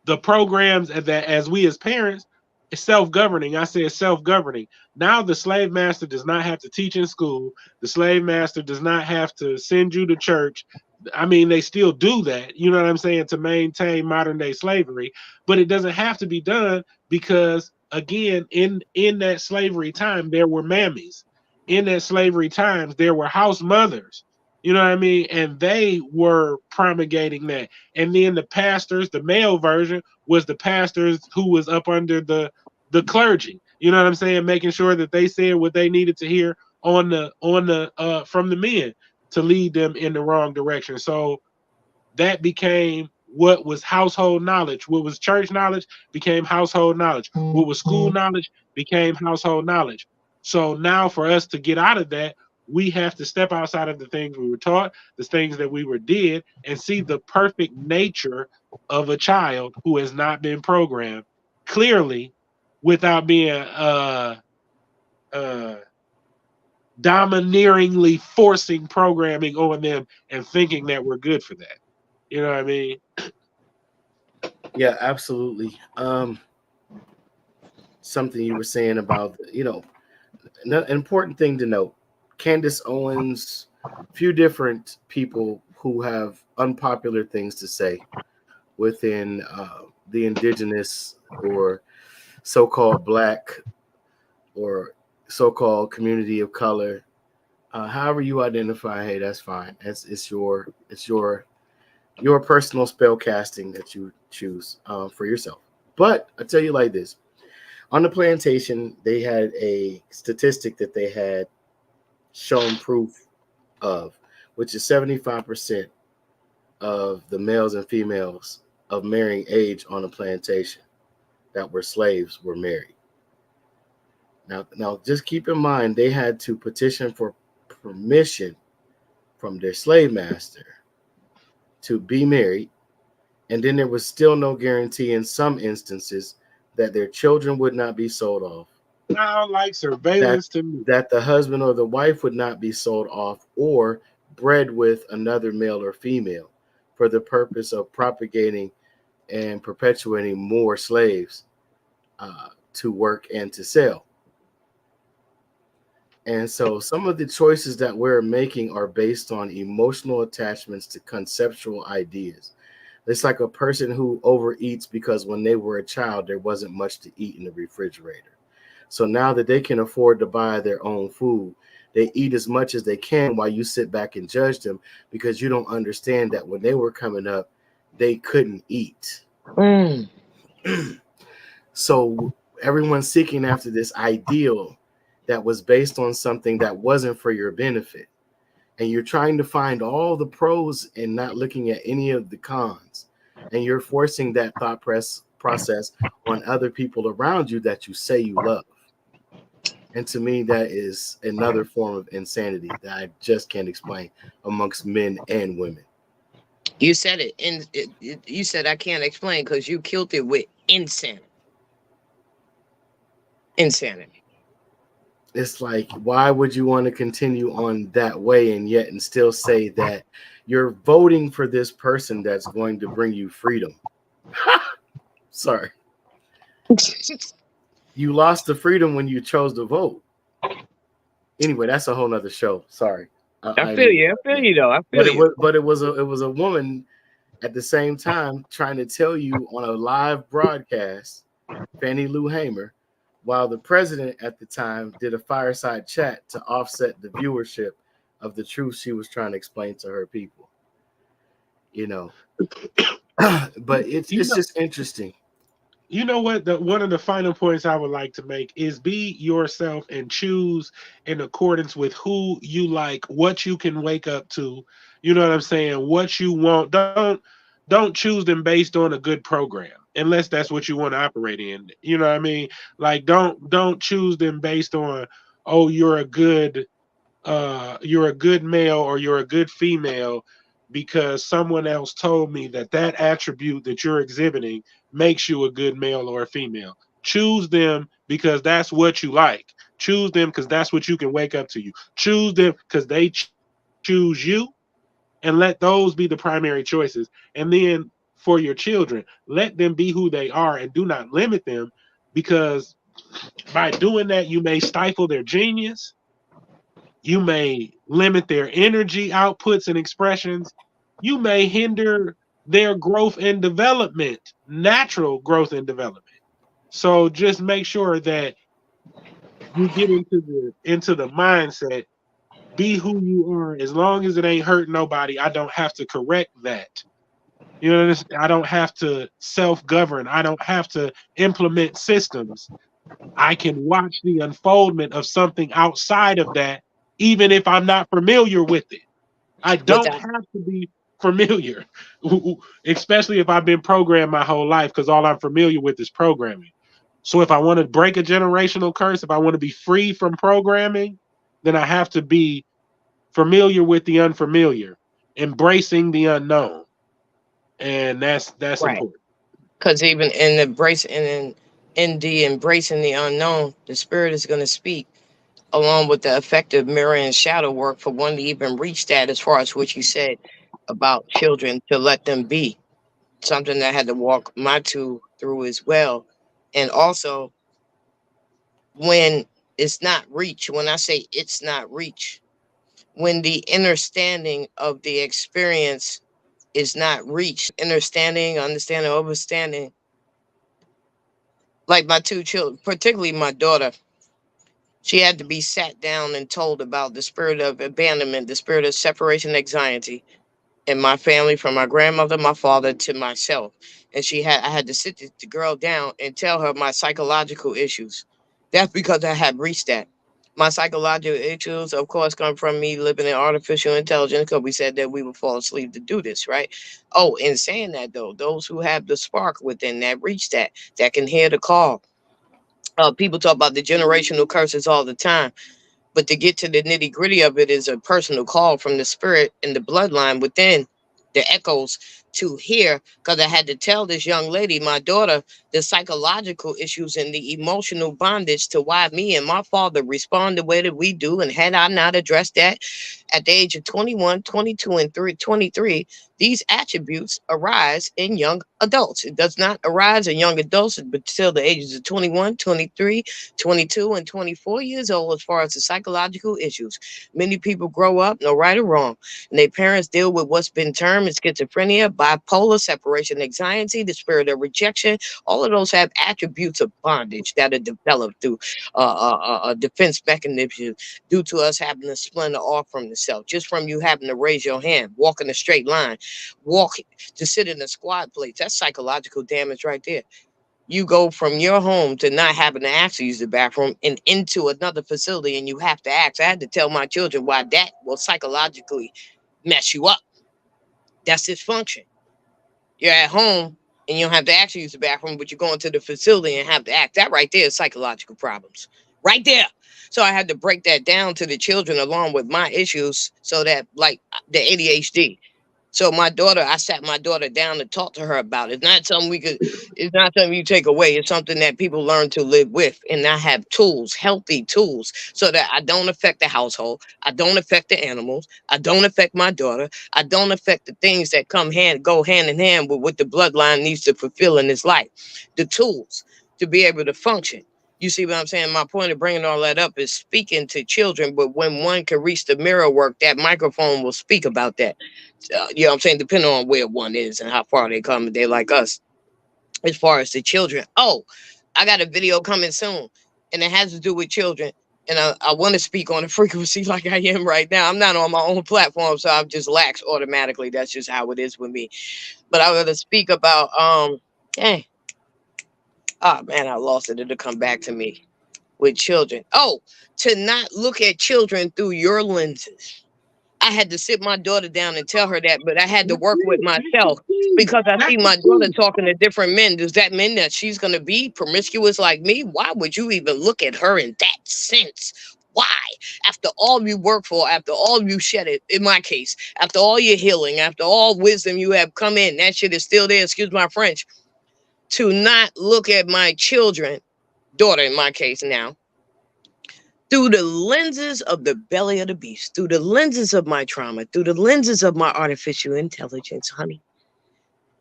the programs that as we as parents, self-governing. I said self-governing. Now the slave master does not have to teach in school. The slave master does not have to send you to church. I mean, they still do that, you know what I'm saying, to maintain modern day slavery, but it doesn't have to be done because again, in that slavery time, there were mammies. In that slavery times, there were house mothers. You know what I mean? And they were promulgating that. And then the pastors, the male version, was the pastors who was up under the clergy. You know what I'm saying? Making sure that they said what they needed to hear on the from the men to lead them in the wrong direction. So that became what was household knowledge. What was church knowledge became household knowledge. What was school knowledge became household knowledge. So now for us to get out of that, we have to step outside of the things we were taught, the things that we were did, and see the perfect nature of a child who has not been programmed clearly without being domineeringly forcing programming on them and thinking that we're good for that. You know what I mean? Yeah, absolutely. Something you were saying about, an important thing to note. Candace Owens, a few different people who have unpopular things to say within the indigenous or so-called black or so-called community of color. However you identify, hey, that's fine. It's your your personal spell casting that you choose for yourself. But I tell you like this: on the plantation, they had a statistic that they had shown proof of, which is 75% of the males and females of marrying age on a plantation that were slaves were married. Now, just keep in mind they had to petition for permission from their slave master to be married, and then there was still no guarantee in some instances that their children would not be sold off. Sound like surveillance to me. That the husband or the wife would not be sold off or bred with another male or female for the purpose of propagating and perpetuating more slaves to work and to sell. And so some of the choices that we're making are based on emotional attachments to conceptual ideas. It's like a person who overeats because when they were a child, there wasn't much to eat in the refrigerator. So now that they can afford to buy their own food, they eat as much as they can while you sit back and judge them because you don't understand that when they were coming up, they couldn't eat. So everyone's seeking after this ideal that was based on something that wasn't for your benefit. And you're trying to find all the pros and not looking at any of the cons. And you're forcing that thought process on other people around you that you say you love. And to me, that is another form of insanity that I just can't explain amongst men and women. You said it, and you said I can't explain because you killed it with insanity. Insanity. It's like, why would you want to continue on that way and still say that you're voting for this person that's going to bring you freedom? Sorry. You lost the freedom when you chose to vote. Anyway, that's a whole nother show. Sorry. I feel you. I feel you, though. I feel you. But it was a woman at the same time trying to tell you on a live broadcast, Fannie Lou Hamer, while the president at the time did a fireside chat to offset the viewership of the truth she was trying to explain to her people. You know, but it's just interesting. You know what? One of the final points I would like to make is be yourself and choose in accordance with who you like, what you can wake up to. You know what I'm saying? What you want. Don't choose them based on a good program, unless that's what you want to operate in. You know what I mean? Like don't choose them based on, oh, you're a good male or you're a good female because someone else told me that attribute that you're exhibiting makes you a good male or a female. Choose them because that's what you like. Choose them because that's what you can wake up to. You choose them because they choose you, and let those be the primary choices. And then for your children, let them be who they are and do not limit them, because by doing that, you may stifle their genius. You may limit their energy outputs and expressions. You may hinder their growth and development, natural growth and development. So just make sure that you get into the mindset, be who you are. As long as it ain't hurt nobody, I don't have to correct that. You know, I don't have to self-govern. I don't have to implement systems. I can watch the unfoldment of something outside of that, even if I'm not familiar with it. I don't have to be familiar, especially if I've been programmed my whole life, because all I'm familiar with is programming. So if I want to break a generational curse, if I want to be free from programming, then I have to be familiar with the unfamiliar, embracing the unknown. And that's Right. important. Because even in the embracing the unknown, the spirit is going to speak along with the effective mirror and shadow work for one to even reach that, as far as what you said about children, to let them be. Something that I had to walk my two through as well. And also, when it's not reach, when I say it's not reach, when the understanding of the experience is not reached, understanding, overstanding, like my two children, particularly my daughter, she had to be sat down and told about the spirit of abandonment, the spirit of separation anxiety, in my family, from my grandmother, my father, to myself. And I had to sit the girl down and tell her my psychological issues. That's because I had reached that. My psychological issues, of course, come from me living in artificial intelligence, because we said that we would fall asleep to do this, right? Oh, in saying that, though, those who have the spark within that reach that can hear the call. People talk about the generational curses all the time. But to get to the nitty gritty of it is a personal call from the spirit and the bloodline within the echoes to hear. Because I had to tell this young lady, my daughter, the psychological issues and the emotional bondage to why me and my father respond the way that we do. And had I not addressed that at the age of 21, 22, and 23, these attributes arise in young adults. It does not arise in young adults until the ages of 21, 23, 22, and 24 years old as far as the psychological issues. Many people grow up, no right or wrong, and their parents deal with what's been termed as schizophrenia, bipolar, separation anxiety, the spirit of rejection. All of those have attributes of bondage that are developed through a defense mechanism due to us having to splinter off from the self, just from you having to raise your hand, walk in a straight line, walk to sit in a squat place. That's psychological damage right there. You go from your home to not having to actually use the bathroom and into another facility, and you have to ask. I had to tell my children why that will psychologically mess you up. That's dysfunction. You're at home and you don't have to actually use the bathroom, but you're going to the facility and have to act. That right there is psychological problems. Right there. So I had to break that down to the children along with my issues, so that, like, the ADHD. So I sat my daughter down to talk to her about it. It's not something you take away. It's something that people learn to live with. And I have tools, healthy tools, so that I don't affect the household. I don't affect the animals. I don't affect my daughter. I don't affect the things that go hand in hand with what the bloodline needs to fulfill in this life. The tools to be able to function. You see what I'm saying? My point of bringing all that up is speaking to children, but when one can reach the mirror work, that microphone will speak about that. You know what I'm saying? Depending on where one is and how far they come, they like us. As far as the children, oh, I got a video coming soon, and it has to do with children. And I want to speak on a frequency like I am right now. I'm not on my own platform, so I'm just lax automatically. That's just how it is with me. But I want to speak about dang, oh man, I lost it. It'll come back to me with children. Oh, to not look at children through your lenses. I had to sit my daughter down and tell her that, but I had to work with myself because I see my daughter talking to different men. Does that mean that she's going to be promiscuous like me? Why would you even look at her in that sense? Why? After all you work for, after all you shed it, in my case, after all your healing, after all wisdom you have come in, that shit is still there, excuse my French, to not look at my children, daughter in my case now, through the lenses of the belly of the beast, through the lenses of my trauma, through the lenses of my artificial intelligence, honey.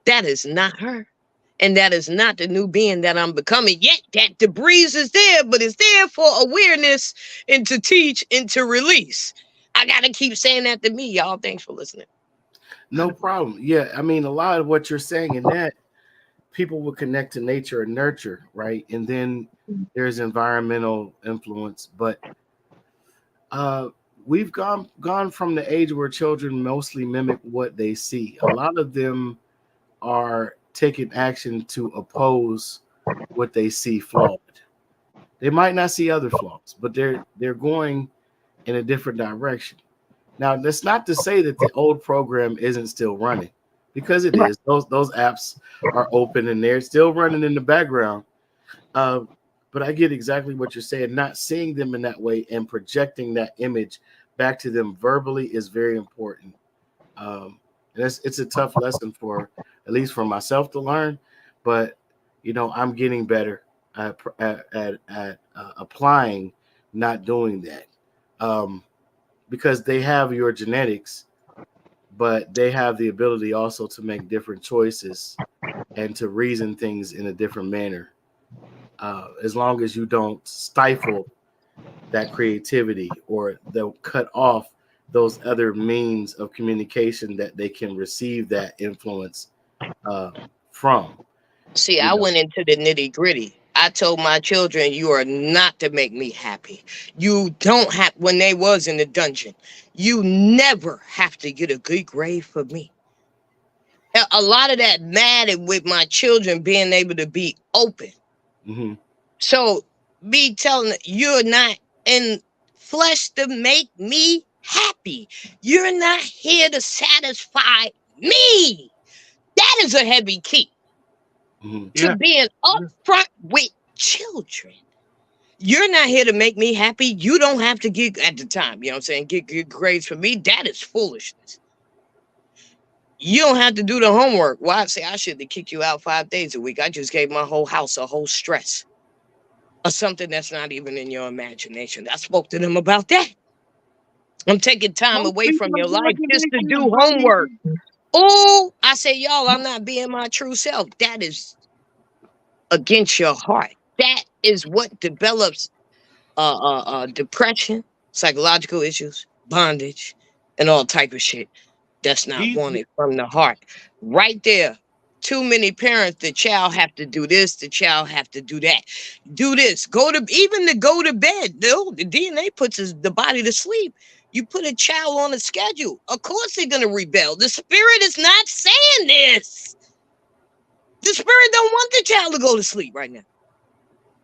That is not her. And that is not the new being that I'm becoming. Yet that debris is there, but it's there for awareness and to teach and to release. I got to keep saying that to me, y'all. Thanks for listening. No problem. Yeah, I mean, a lot of what you're saying in that, people will connect to nature and nurture, right? And then there's environmental influence. But we've gone from the age where children mostly mimic what they see. A lot of them are taking action to oppose what they see flawed. They might not see other flaws, but they're going in a different direction. Now, that's not to say that the old program isn't still running, because it is. Those apps are open and they're still running in the background. But I get exactly what you're saying. Not seeing them in that way and projecting that image back to them verbally is very important. And it's a tough lesson for, at least for myself, to learn. But I'm getting better at applying, not doing that, because they have your genetics, but they have the ability also to make different choices and to reason things in a different manner. As long as you don't stifle that creativity or they'll cut off those other means of communication that they can receive that influence from. See, I went into the nitty gritty. I told my children, you are not to make me happy. You don't have, when they was in the dungeon, you never have to get a good grade for me. A lot of that mattered with my children being able to be open. Mm-hmm. So me telling them, you're not in flesh to make me happy. You're not here to satisfy me. That is a heavy key Mm-hmm. to being upfront with children. You're not here to make me happy. You don't have to get, at the time, you know what I'm saying, get good grades for me. That is foolishness. You don't have to do the homework. Why? I say I should have kicked you out 5 days a week. I just gave my whole house a whole stress of something that's not even in your imagination. I spoke to them about that. I'm taking time away from your life just to do homework. Oh, I say, y'all, I'm not being my true self. That is against your heart. That is what develops depression, psychological issues, bondage, and all type of shit that's not wanted from the heart. Right there. Too many parents, the child have to do this, the child have to do that. Do this, even to go to bed. The DNA puts the body to sleep. You put a child on a schedule. Of course they're gonna rebel. The spirit is not saying this. The spirit don't want the child to go to sleep right now.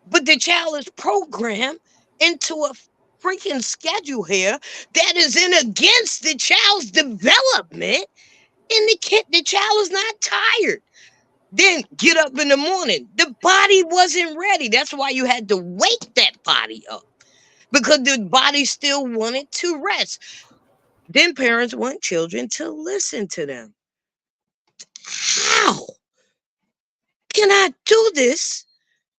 But the child is programmed into a freaking schedule here that is in against the child's development. And the child is not tired. Then get up in the morning. The body wasn't ready. That's why you had to wake that body up, because the body still wanted to rest. Then parents want children to listen to them. How can I do this?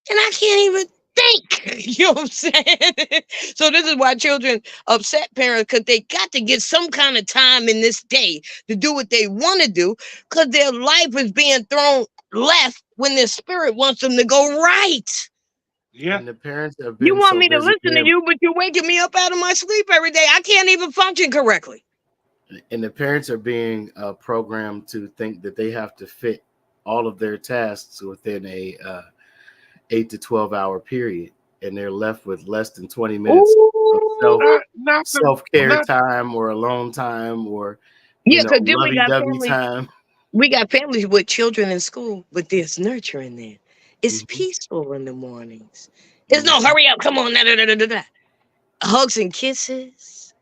And I can't even think. You know what I'm saying? So this is why children upset parents, because they got to get some kind of time in this day to do what they want to do, because their life is being thrown left when their spirit wants them to go right. Yeah. And the parents have You been want so me to busy listen to you, but you're waking me up out of my sleep every day. I can't even function correctly. and the parents are being programmed to think that they have to fit all of their tasks within a 8 to 12 hour period, and they're left with less than 20 minutes of self-care time, or alone time, or because then lovey-dovey time. We got families with children in school, but there's nurturing there. It's Mm-hmm. peaceful in the mornings. There's no hurry up, come on, hugs and kisses,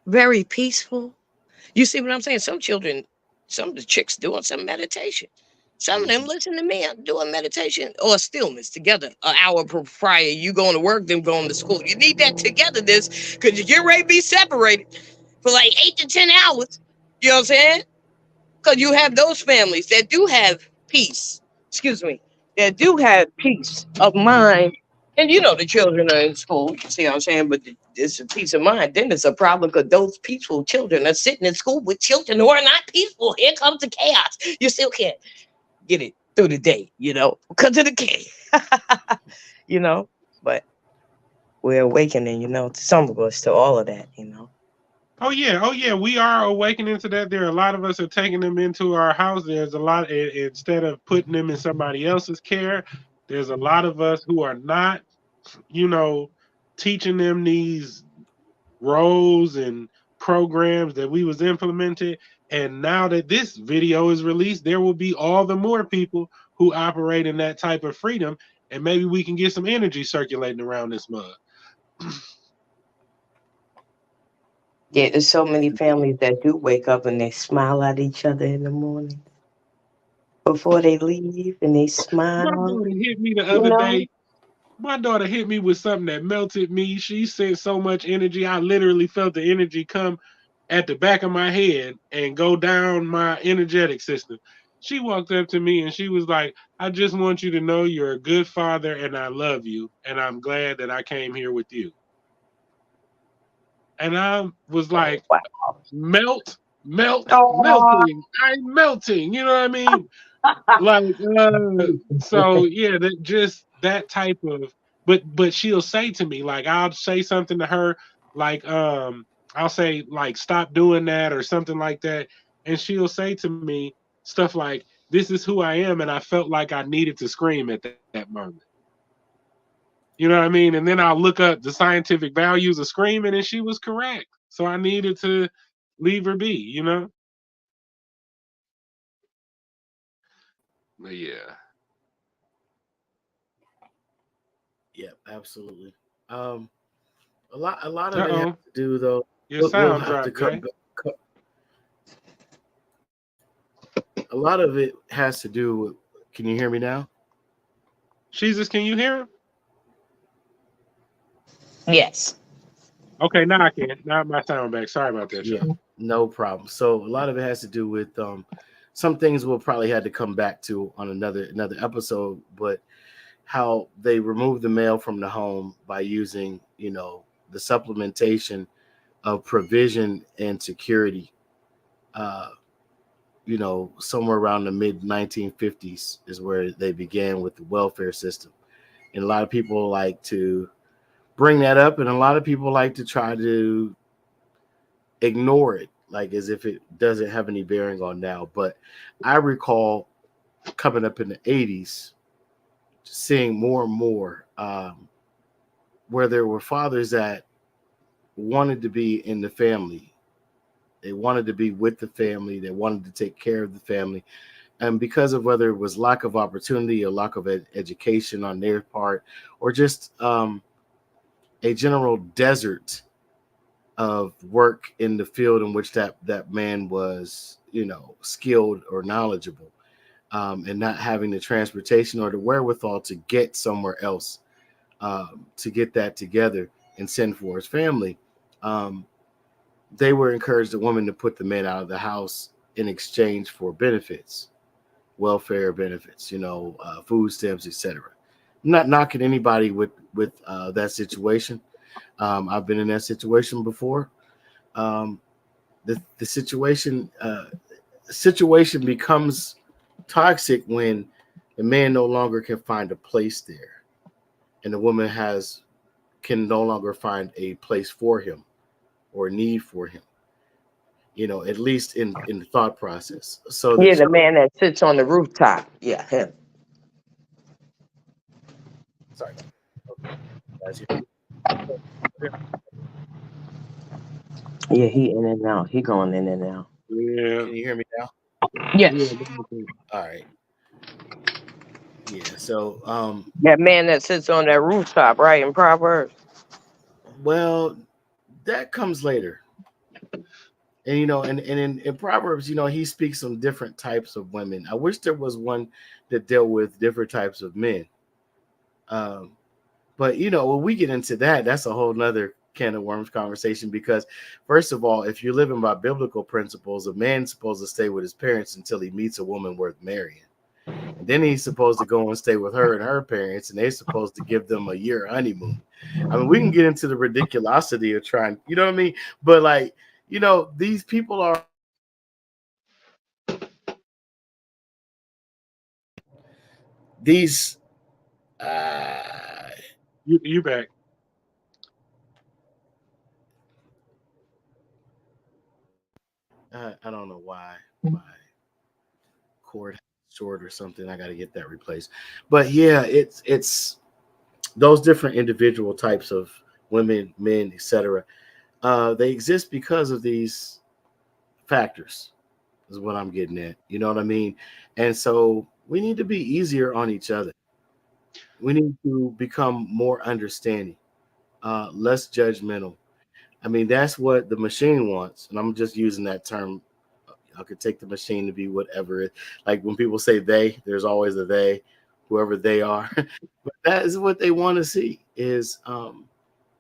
very peaceful. You see what I'm saying? Some of the chicks doing some meditation. Some of them listen to me doing meditation or stillness together. An hour prior, you going to work, them going to school. You need that togetherness, because you get ready to be separated for like 8 to 10 hours. You know what I'm saying? Because you have those families that do have peace. Excuse me. That do have peace of mind. And the children are in school. You see what I'm saying? But it's a peace of mind. Then it's a problem, because those peaceful children are sitting in school with children who are not peaceful. Here comes the chaos. You still can't get it through the day, because of the chaos. But we're awakening, some of us to all of that. Oh yeah, we are awakening to that. There are a lot of us are taking them into our house. There's a lot, instead of putting them in somebody else's care, there's a lot of us who are not, teaching them these roles and programs that we was implemented. And now that this video is released, there will be all the more people who operate in that type of freedom, and maybe we can get some energy circulating around this mug. Yeah, there's so many families that do wake up and they smile at each other in the morning before they leave, and they My smile. daughter hit me the other day. My daughter hit me with something that melted me. She sent so much energy. I literally felt the energy come at the back of my head and go down my energetic system. She walked up to me and she was like, I just want you to know you're a good father and I love you. And I'm glad that I came here with you. And I was like, melting. I'm melting. You know what I mean? So yeah, that type of, but she'll say to me, like, I'll say something to her, like, I'll say, like, stop doing that or something like that, and she'll say to me stuff like, this is who I am, and I felt like I needed to scream at that moment. You know what I mean? And then I'll look up the scientific values of screaming, and she was correct. So I needed to leave her be, Yeah. Yeah, absolutely. A lot of it has Uh-oh. to do though. Your We'll sound have to dropped, come Jay. back. A lot of it has to do with. Can you hear me now? Jesus, can you hear him? Yes. Okay, now I can. Now my sound back. Sorry about that, Yeah, y'all. no problem. So a lot of it has to do with some things we'll probably have to come back to on another episode, but how they remove the male from the home by using, the supplementation of provision and security. Uh, somewhere around the mid 1950s is where they began with the welfare system. And a lot of people like to bring that up, and a lot of people like to try to ignore it, like as if it doesn't have any bearing on now. But I recall coming up in the 80s, seeing more and more where there were fathers that wanted to be in the family. They wanted to be with the family. They wanted to take care of the family. And because of whether it was lack of opportunity or lack of education on their part, or just a general desert of work in the field in which that man was, skilled or knowledgeable, and not having the transportation or the wherewithal to get somewhere else, to get that together and send for his family. Um, they were encouraged the woman to put the man out of the house in exchange for benefits, welfare benefits, food stamps, etc. I'm not knocking anybody with that situation. I've been in that situation before. Um, the situation becomes toxic when the man no longer can find a place there, and the woman can no longer find a place for him or need for him. At least in the thought process. So Yeah, the man that sits on the rooftop. Yeah, him. sorry, guys. Yeah, he in and out. He going in and out. Yeah. Can you hear me now? Yeah. Yes. All right. Yeah. So, That man that sits on that rooftop, right, in Proverbs. well, that comes later. And and in Proverbs, he speaks on different types of women. I wish there was one that dealt with different types of men. Um, but when we get into that, that's a whole nother can of worms conversation, because first of all, if you're living by biblical principles, a man's supposed to stay with his parents until he meets a woman worth marrying. And then he's supposed to go and stay with her and her parents, and they're supposed to give them a year honeymoon. I mean, we can get into the ridiculosity of trying, you know what I mean? But like, these people are these uh You back. I don't know why my cord short or something. I got to get that replaced. But yeah, it's those different individual types of women, men, etc. They exist because of these factors. Is what I'm getting at. You know what I mean? And so we need to be easier on each other. We need to become more understanding, less judgmental. I mean, that's what the machine wants, and I'm just using that term. I could take the machine to be whatever. Like when people say they, there's always a they, whoever they are. But that is what they want to see, is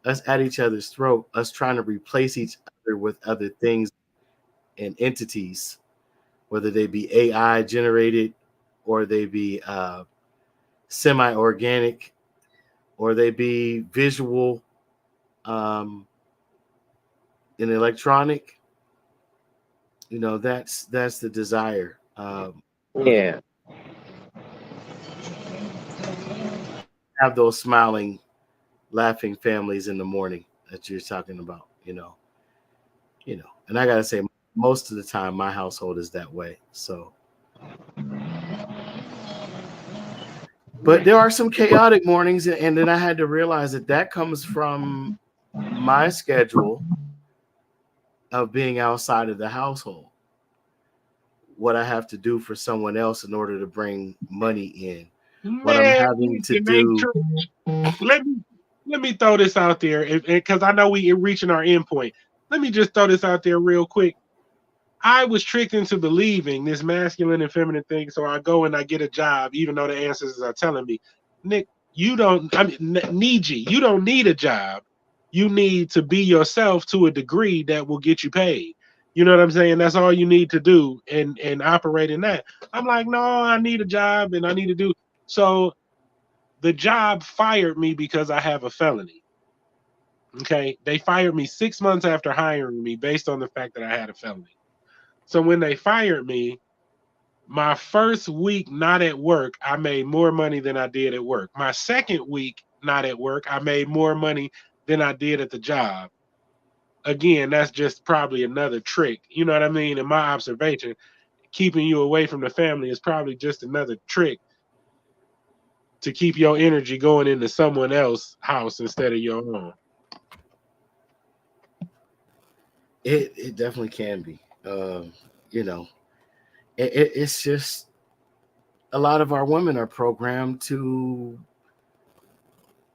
us at each other's throat, us trying to replace each other with other things and entities, whether they be AI generated, or they be semi-organic, or they be visual, um, and electronic. That's the desire, of Yeah. have those smiling, laughing families in the morning that you're talking about. And I gotta say, most of the time, my household is that way. So, but there are some chaotic mornings, and then I had to realize that comes from my schedule of being outside of the household. what I have to do for someone else in order to bring money in. What I'm Man, having to it ain't do. true. Let me throw this out there, because I know we are reaching our end point. Let me just throw this out there real quick. I was tricked into believing this masculine and feminine thing, so I go and I get a job, even though the ancestors are telling me, Nick, you don't. I mean, Niji, you don't need a job. You need to be yourself to a degree that will get you paid. You know what I'm saying? That's all you need to do, and operate in that. I'm like, no, I need a job, and I need to do so. The job fired me because I have a felony. Okay, they fired me 6 months after hiring me based on the fact that I had a felony. So when they fired me, my first week not at work, I made more money than I did at work. My second week not at work, I made more money than I did at the job. Again, that's just probably another trick. You know what I mean? In my observation, keeping you away from the family is probably just another trick to keep your energy going into someone else's house instead of your own. It definitely can be. You know, it's just a lot of our women are programmed to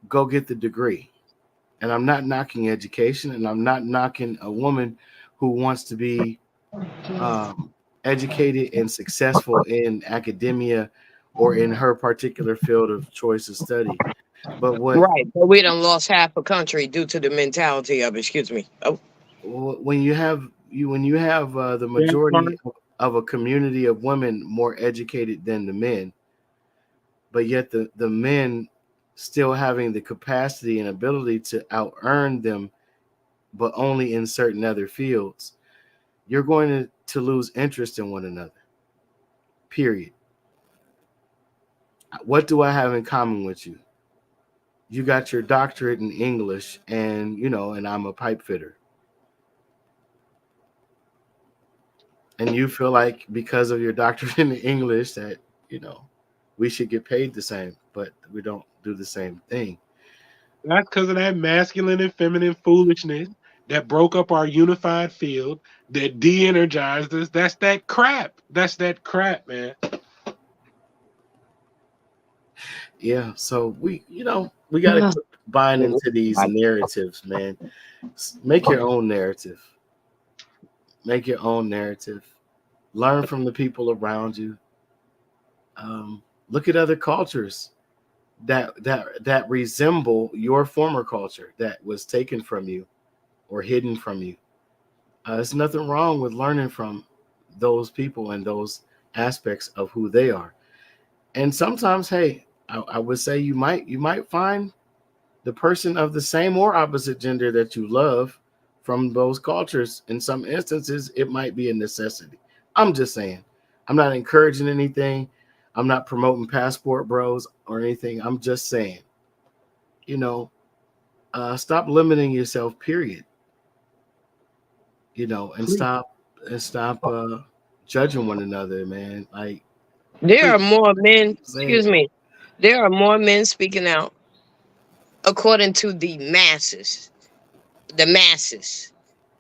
go get the degree. And I'm not knocking education, and I'm not knocking a woman who wants to be educated and successful in academia or in her particular field of choice of study. But Right, but we done lost half a country due to the mentality of, excuse me. Oh, when you have the majority of a community of women more educated than the men, but yet the men still having the capacity and ability to out earn them, but only in certain other fields, you're going to lose interest in one another. Period. What do I have in common with you? You got your doctorate in English, and and I'm a pipe fitter. And you feel like because of your doctorate in English that, we should get paid the same, but we don't do the same thing. That's because of that masculine and feminine foolishness that broke up our unified field, that de-energized us. That's that crap. That's that crap, man. Yeah, so we got to quit buying into these narratives, man. Make your own narrative. Make your own narrative. Learn from the people around you. Look at other cultures that resemble your former culture that was taken from you or hidden from you. There's nothing wrong with learning from those people and those aspects of who they are. And sometimes, hey, I would say you might find the person of the same or opposite gender that you love from those cultures. In some instances, it might be a necessity. I'm just saying. I'm not encouraging anything. I'm not promoting passport bros or anything. I'm just saying, stop limiting yourself, period. And stop judging one another, man. Like, there are please, more men, saying excuse it. me, there are more men speaking out according to the masses. The masses.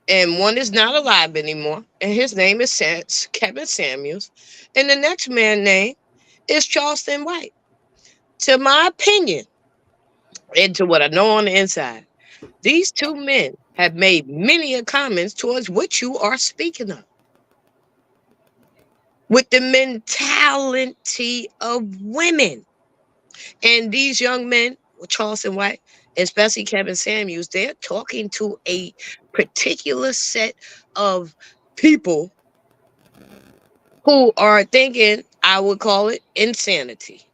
And one is not alive anymore, and his name is Kevin Samuels. And the next man name is Charleston White. To my opinion, and to what I know on the inside, these two men have made many a comments towards what you are speaking of. With the mentality of women. And these young men, Charleston White, especially Kevin Samuels, they're talking to a particular set of people who are thinking, I would call it insanity.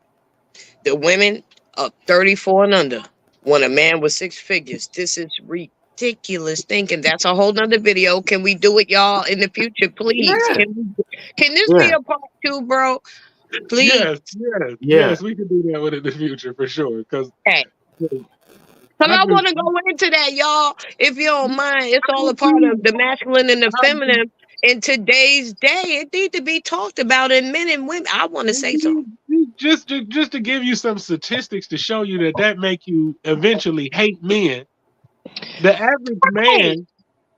The women of 34 and under want a man with six figures. This is ridiculous thinking. That's a whole nother video. Can we do it, y'all, in the future, please? Yeah, Can this be yeah, a part two, bro? Please. yeah. Yes, we can do that one in the future for sure. Because Hey. Cause I I just, want to go into that, y'all. If you don't mind, it's all a part I of the masculine and the just, feminine in today's day. It needs to be talked about in men and women. I want to say something. just to give you some statistics to show you that make you eventually hate men. The average Hey, man,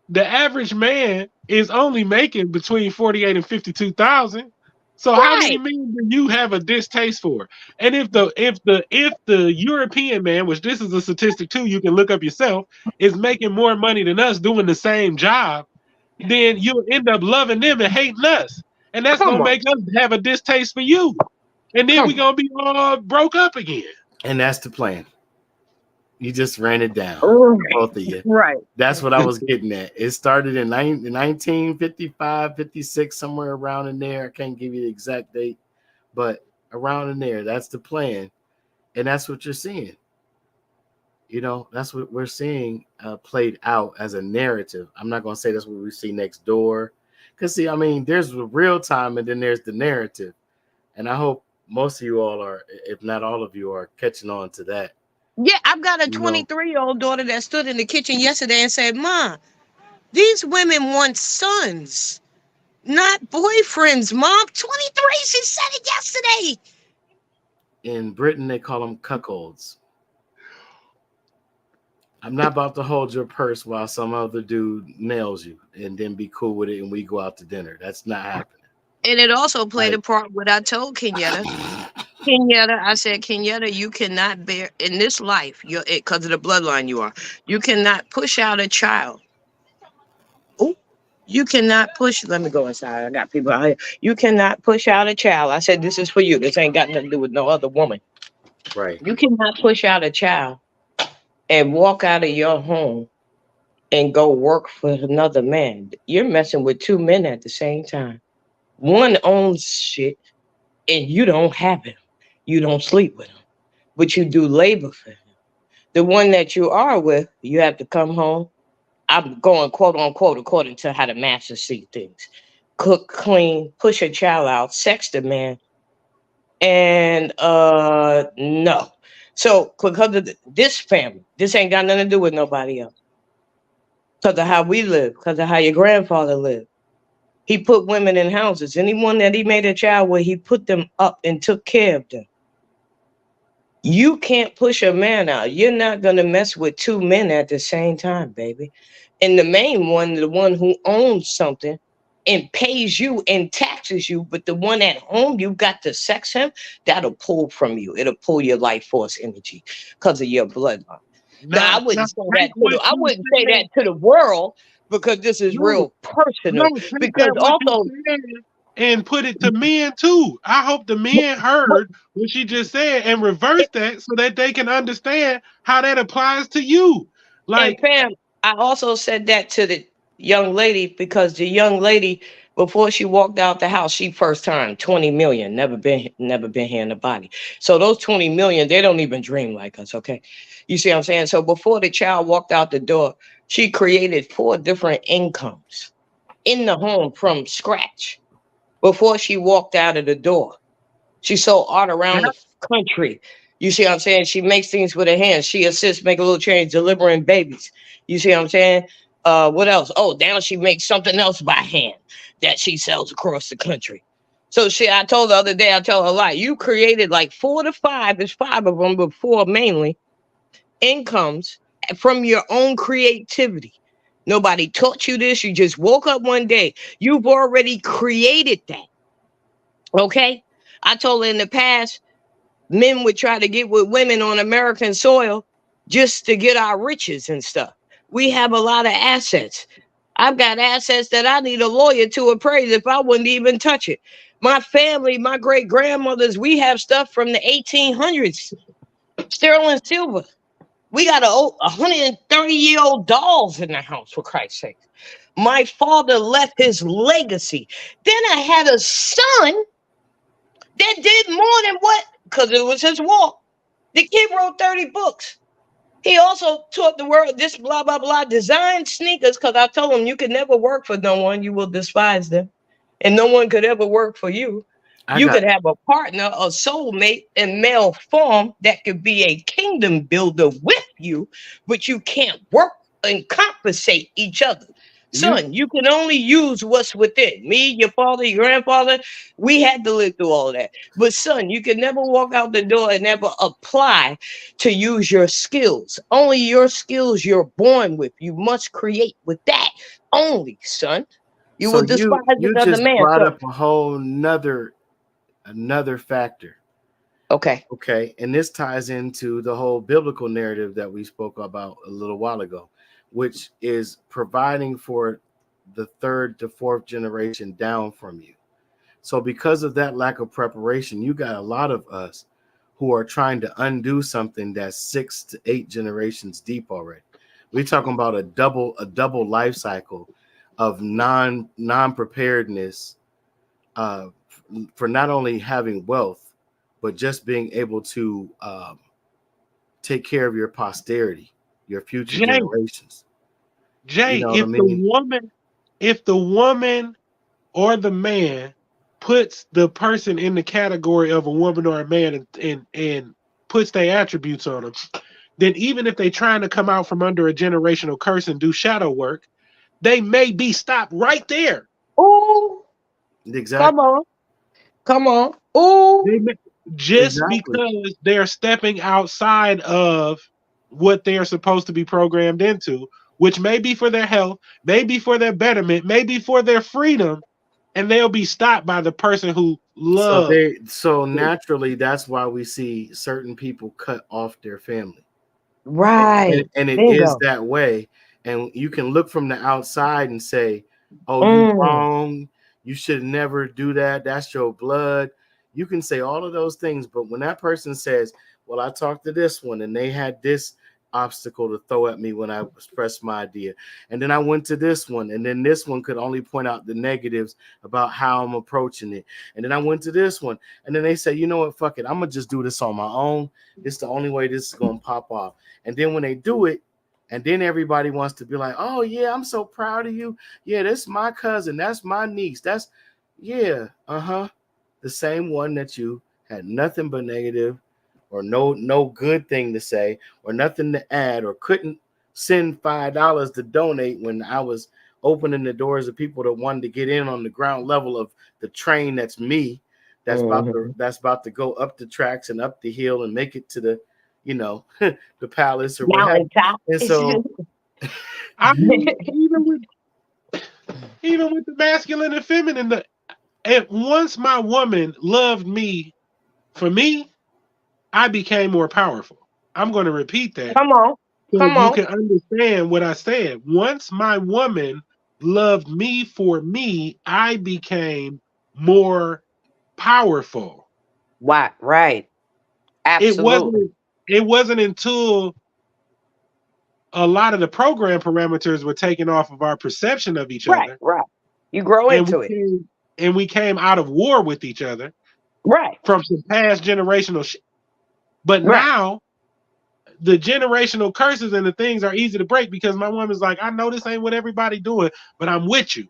the average man is only making between 48 and 52,000. So how Right. many men do you have a distaste for? And if the European man, which this is a statistic too, you can look up yourself, is making more money than us doing the same job, then you'll end up loving them and hating us. And that's Come gonna on. make us have a distaste for you. And then Come we're gonna be all broke up again. And that's the plan. You just ran it down, on. both of you. Right. That's what I was getting at. It started in 1955, 56, somewhere around in there. I can't give you the exact date, but around in there. That's the plan. And that's what you're seeing. You know, that's what we're seeing played out as a narrative. I'm not going to say that's what we see next door. Because, see, I mean, there's the real time and then there's the narrative. And I hope most of you all are, if not all of you, are catching on to that. Yeah, I've got a You know, 23-year-old daughter that stood in the kitchen yesterday and said, "Ma, these women want sons, not boyfriends, Mom." 23, she said it yesterday. in Britain, they call them cuckolds. I'm not about to hold your purse while some other dude nails you and then be cool with it and we go out to dinner. That's not happening. And it also played a Like, part what I told Kenyatta. I said, Kenyatta, you cannot bear in this life, you're because of the bloodline you are. You cannot push out a child. Oh, you cannot push. Let me go inside. I got people out here. You cannot push out a child. I said, this is for you. This ain't got nothing to do with no other woman. right. You cannot push out a child and walk out of your home and go work for another man. You're messing with two men at the same time. One owns shit and you don't have him. You don't sleep with him, but you do labor for him. The one that you are with, you have to come home. I'm going quote unquote according to how the masters see things. Cook, clean, push a child out, sex the man, and no. So because of this family, this ain't got nothing to do with nobody else. Because of how we live, because of how your grandfather lived. He put women in houses. Anyone that he made a child with, he put them up and took care of them. You can't push a man out. You're not going to mess with two men at the same time, baby. And the main one, the one who owns something and pays you and taxes you, but the one at home, you got to sex him, that'll pull from you. It'll pull your life force energy because of your bloodline. Now, I wouldn't say that to the, I wouldn't say that to the world because this is No, real personal. no, take Because that what you also, said and put it to men too. I hope the men heard what she just said and reverse that so that they can understand how that applies to you. and Like, Pam, I also said that to the young lady because the young lady, before she walked out the house, she first time 20 million, never been here in the body. So those 20 million, they don't even dream like us, okay? You see what I'm saying? So before the child walked out the door, she created 4 different incomes in the home from scratch before she walked out of the door. She sold art around the country. You see what I'm saying? She makes things with her hands. She assists, make a little change, delivering babies. You see what I'm saying? What else? Oh, now she makes something else by hand that she sells across the country. So I told the other day, I tell her a lot. You created like 4 to 5, there's 5 of them, but 4 mainly, incomes from your own creativity. Nobody taught you this. You just woke up one day. You've already created that. Okay? I told her in the past, men would try to get with women on American soil just to get our riches and stuff. We have a lot of assets. I've got assets that I need a lawyer to appraise if I wouldn't even touch it. My family, my great grandmothers, we have stuff from the 1800s, sterling silver. We got 130-year-old dolls in the house, for Christ's sake. My father left his legacy. Then I had a son that did more than what, because it was his walk. The kid wrote 30 books. He also taught the world this blah, blah, blah, designed sneakers, because I told him you could never work for no one. You will despise them. And no one could ever work for you. You could have a partner, a soulmate in male form that could be a kingdom builder with you, but you can't work and compensate each other. Son, you can only use what's within. Me, your father, your grandfather, we had to live through all of that. But son, you can never walk out the door and never apply to use your skills. Only your skills you're born with. You must create with that only, son. You So will despise you another just man. brought So, up a whole another factor. okay. Okay, and this ties into the whole biblical narrative that we spoke about a little while ago, which is providing for the third to fourth generation down from you. So because of that lack of preparation, you got a lot of us who are trying to undo something that's 6 to 8 generations deep already. We're talking about a double life cycle of non-preparedness, for not only having wealth, but just being able to take care of your posterity, your future Jay, generations. You Jay, know what I mean? if the woman or the man puts the person in the category of a woman or a man and puts their attributes on them, then even if they're trying to come out from under a generational curse and do shadow work, they may be stopped right there. Ooh, come Exactly. on. Come on. Ooh. They may, just Exactly. because they're stepping outside of what they're supposed to be programmed into, which may be for their health, may be for their betterment, may be for their freedom, and they'll be stopped by the person who loves. So naturally that's why we see certain people cut off their family. Right. And it is Bingo. that way. And you can look from the outside and say, oh, you Mm. wrong, you should never do that, that's your blood. You can say all of those things, but when that person says, well, I talked to this one and they had this obstacle to throw at me when I expressed my idea, and then I went to this one, and then this one could only point out the negatives about how I'm approaching it, and then I went to this one, and then they say, you know what, fuck it, I'm gonna just do this on my own. It's the only way this is gonna pop off. And then when they do it, and then everybody wants to be like, oh yeah, I'm so proud of you. Yeah, that's my cousin, that's my niece, that's yeah, the same one that you had nothing but negative or no good thing to say or nothing to add, or couldn't send $5 to donate when I was opening the doors of people that wanted to get in on the ground level of the train that's me, that's about to go up the tracks and up the hill and make it to the, the palace or what have you. Mountaintop. And so I mean, even with the masculine and feminine, and once my woman loved me for me, I became more powerful. I'm going to repeat that Come on. so Come you on. can understand what I said. Once my woman loved me for me, I became more powerful. Right. It Absolutely. wasn't it wasn't until a lot of the program parameters were taken off of our perception of each other, Right. You grow and into it. we came out of war with each other Right. from some past generational shit. But Right. now the generational curses and the things are easy to break because my woman's like, I know this ain't what everybody doing, but I'm with you.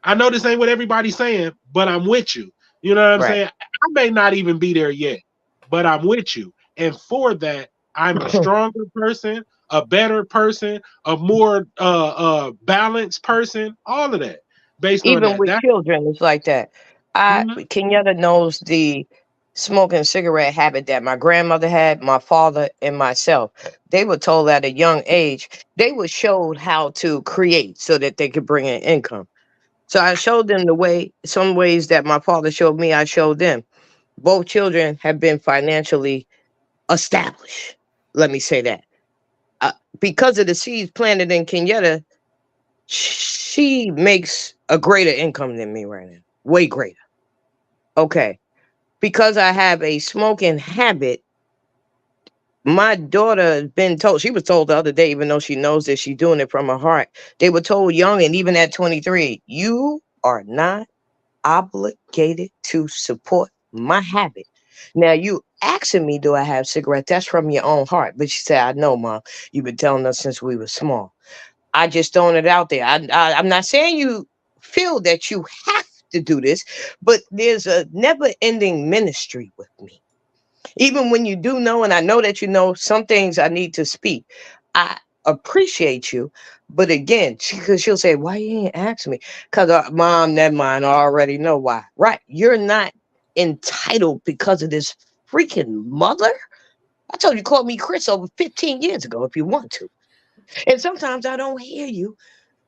I know this ain't what everybody's saying, but I'm with you. You know what I'm Right. saying? I may not even be there yet, but I'm with you. And for that, I'm a stronger person, a better person, a more balanced person, all of that based on Even that. with That children, it's like that. mhm. Kenyatta knows the smoking cigarette habit that my grandmother had, my father, and myself. They were told at a young age, they were showed how to create so that they could bring in income. So I showed them some ways that my father showed me, I showed them. Both children have been financially established. Let me say that. Uh, because of the seeds planted in Kenyatta, she makes a greater income than me right now. Way greater. Okay. Because I have a smoking habit, my daughter has been told, she was told the other day, even though she knows that she's doing it from her heart, they were told young and even at 23, you are not obligated to support my habit. Now you asking me, do I have cigarettes? That's from your own heart. But she said, I know, Mom. You've been telling us since we were small. I just throwing it out there. I'm not saying you feel that you have to do this, but there's a never-ending ministry with me. Even when you do know, and I know that you know some things I need to speak. I appreciate you. But again, because she'll say, why you ain't ask me? Because mom, never mind, I already know why. Right. You're not entitled because of this freaking mother. I told you, call me Chris over 15 years ago if you want to. And sometimes I don't hear you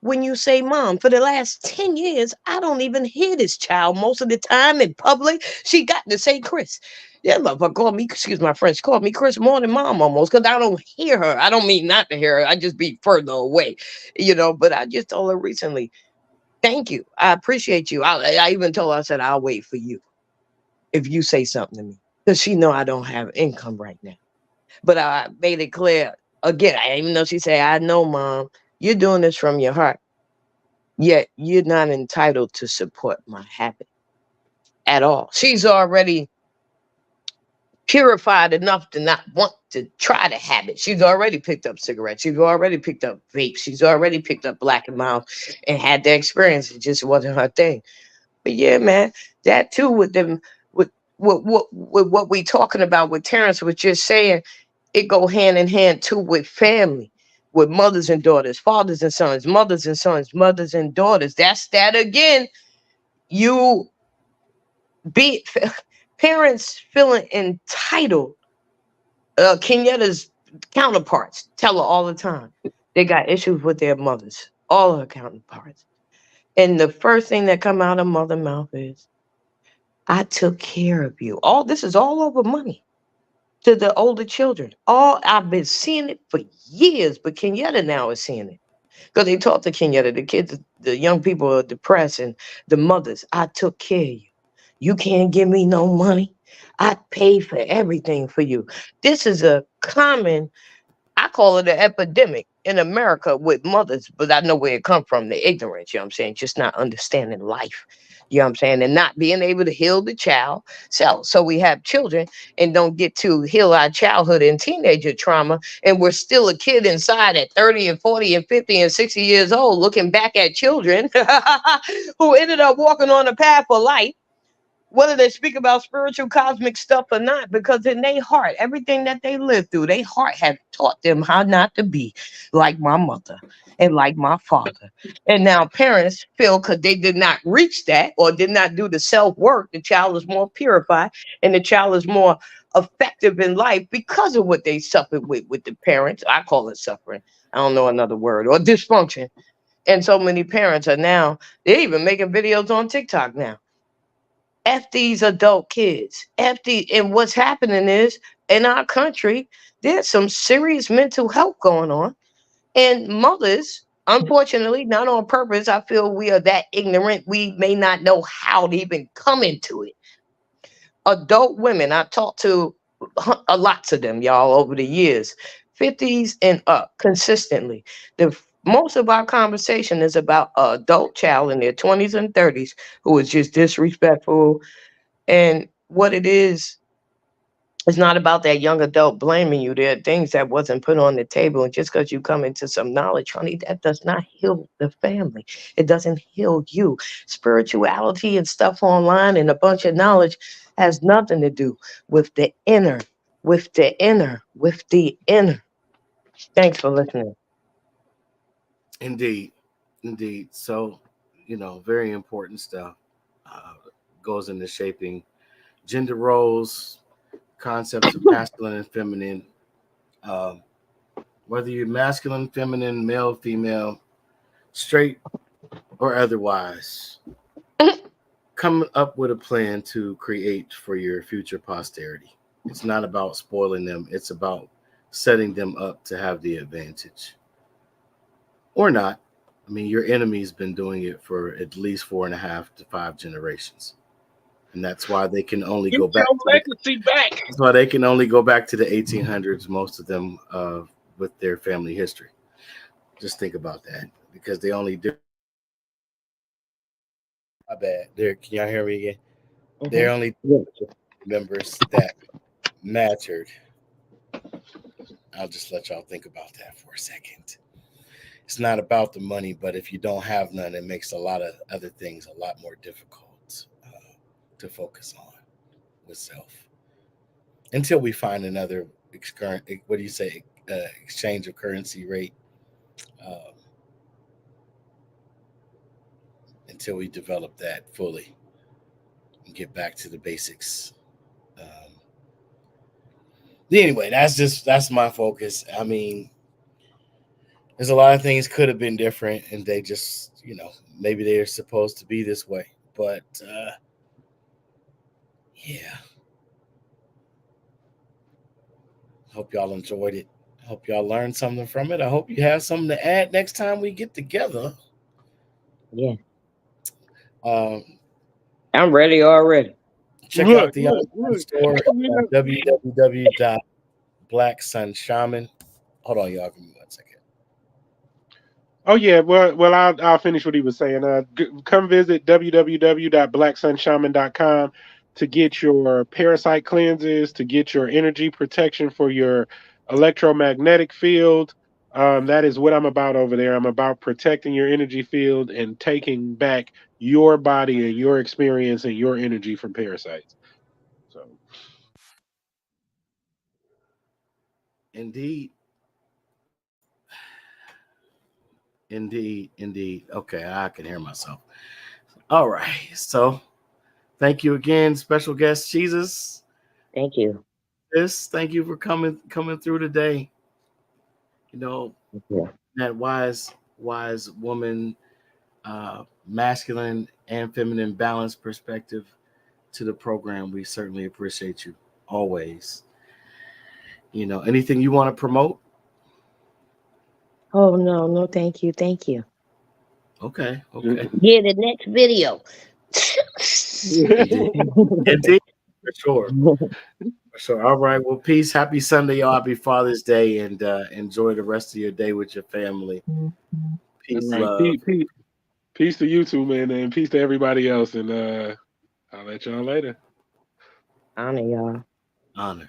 when you say mom. For the last 10 years, I don't even hear this child most of the time in public. She got to say Chris. Yeah, motherfucker call me, excuse my French, call me Chris more than mom almost, because I don't hear her. I don't mean not to hear her. I just be further away, but I just told her recently, thank you. I appreciate you. I even told her, I said, I'll wait for you if you say something to me, because she know I don't have income right now. But I made it clear again, even though she said, I know, mom, you're doing this from your heart. Yet you're not entitled to support my habit at all. She's already purified enough to not want to try the habit. She's already picked up cigarettes. She's already picked up vapes. She's already picked up Black and Mild and had the experience. It just wasn't her thing. But yeah, man, that too with them, with what we talking about, with Terrence was just saying, it go hand in hand too with family, with mothers and daughters, fathers and sons, mothers and sons, mothers and daughters. That's that again. You be parents feeling entitled. Kenyatta's counterparts tell her all the time they got issues with their mothers. All her counterparts, and the first thing that come out of mother mouth is, "I took care of you." All this is all over money to the older children. All I've been seeing it for years, but Kenyatta now is seeing it because they talk to Kenyatta. The kids, the young people are depressed, and the mothers, "I took care of you. You can't give me no money. I paid for everything for you." This is a common, I call it an epidemic in America with mothers, but I know where it come from, the ignorance, you know what I'm saying? Just not understanding life. You know what I'm saying? And not being able to heal the child self. So we have children and don't get to heal our childhood and teenager trauma. And we're still a kid inside at 30 and 40 and 50 and 60 years old, looking back at children who ended up walking on the path of light, whether they speak about spiritual cosmic stuff or not, because in their heart, everything that they lived through, their heart had taught them how not to be like my mother and like my father. And now parents feel because they did not reach that or did not do the self-work, the child is more purified and the child is more effective in life because of what they suffered with the parents. I call it suffering. I don't know another word, or dysfunction. And so many parents are now, they're even making videos on TikTok now. F these adult kids. And what's happening is in our country, there's some serious mental health going on. And mothers, unfortunately, not on purpose, I feel we are that ignorant. We may not know how to even come into it. Adult women, I talked to a lots of them, y'all, over the years, 50s and up consistently. Most of our conversation is about an adult child in their 20s and 30s who is just disrespectful, and what it is, it's not about that young adult blaming you. There are things that wasn't put on the table. And just because you come into some knowledge, honey, that does not heal the family. It doesn't heal you. Spirituality and stuff online and a bunch of knowledge has nothing to do with the inner, with the inner, with the inner. Thanks for listening. Indeed, indeed. So, very important stuff uh, goes into shaping gender roles, concepts of masculine and feminine. Um, whether you're masculine, feminine, male, female, straight, or otherwise, come up with a plan to create for your future posterity. It's not about spoiling them, it's about setting them up to have the advantage. Or not. I mean, your enemy's been doing it for at least 4.5 to 5 generations. And that's why they can only Get go back your to legacy back. that's why they can only go back to the 1800s, most of them with their family history. Just think about that. Because they only do my bad. There, can y'all hear me again? They're Mhm. only members that mattered. I'll just let y'all think about that for a second. It's not about the money, but if you don't have none, it makes a lot of other things a lot more difficult to focus on with self. Until we find another current, what do you say, exchange of currency rate? um, until we develop that fully and get back to the basics. Um, anyway, that's my focus. I mean, there's a lot of things could have been different, and they just, maybe they're supposed to be this way. But yeah, hope y'all enjoyed it. Hope y'all learned something from it. I hope you have something to add next time we get together. Yeah. Um, I'm ready already. check out the online store, www.blacksunshaman. Hold on, y'all. Give me 1 second. Oh yeah, well, I'll finish what he was saying. Come visit www.blacksunshaman.com to get your parasite cleanses, to get your energy protection for your electromagnetic field. That is what I'm about over there. I'm about protecting your energy field and taking back your body and your experience and your energy from parasites. So, Indeed. Indeed. Okay, I can hear myself. All right. So thank you again, special guest Jesus. Thank you. Thank you for coming through today. Yeah. That wise woman, masculine and feminine balance perspective to the program. We certainly appreciate you always. Anything you want to promote? Oh no, thank you. Thank you. Okay. Yeah, the next video. Indeed. For sure. All right. Well, peace. Happy Sunday, y'all. Happy Father's Day, and enjoy the rest of your day with your family. Peace, all right, love, peace to you two, man, and peace to everybody else. And I'll let y'all later. Honor y'all. honor.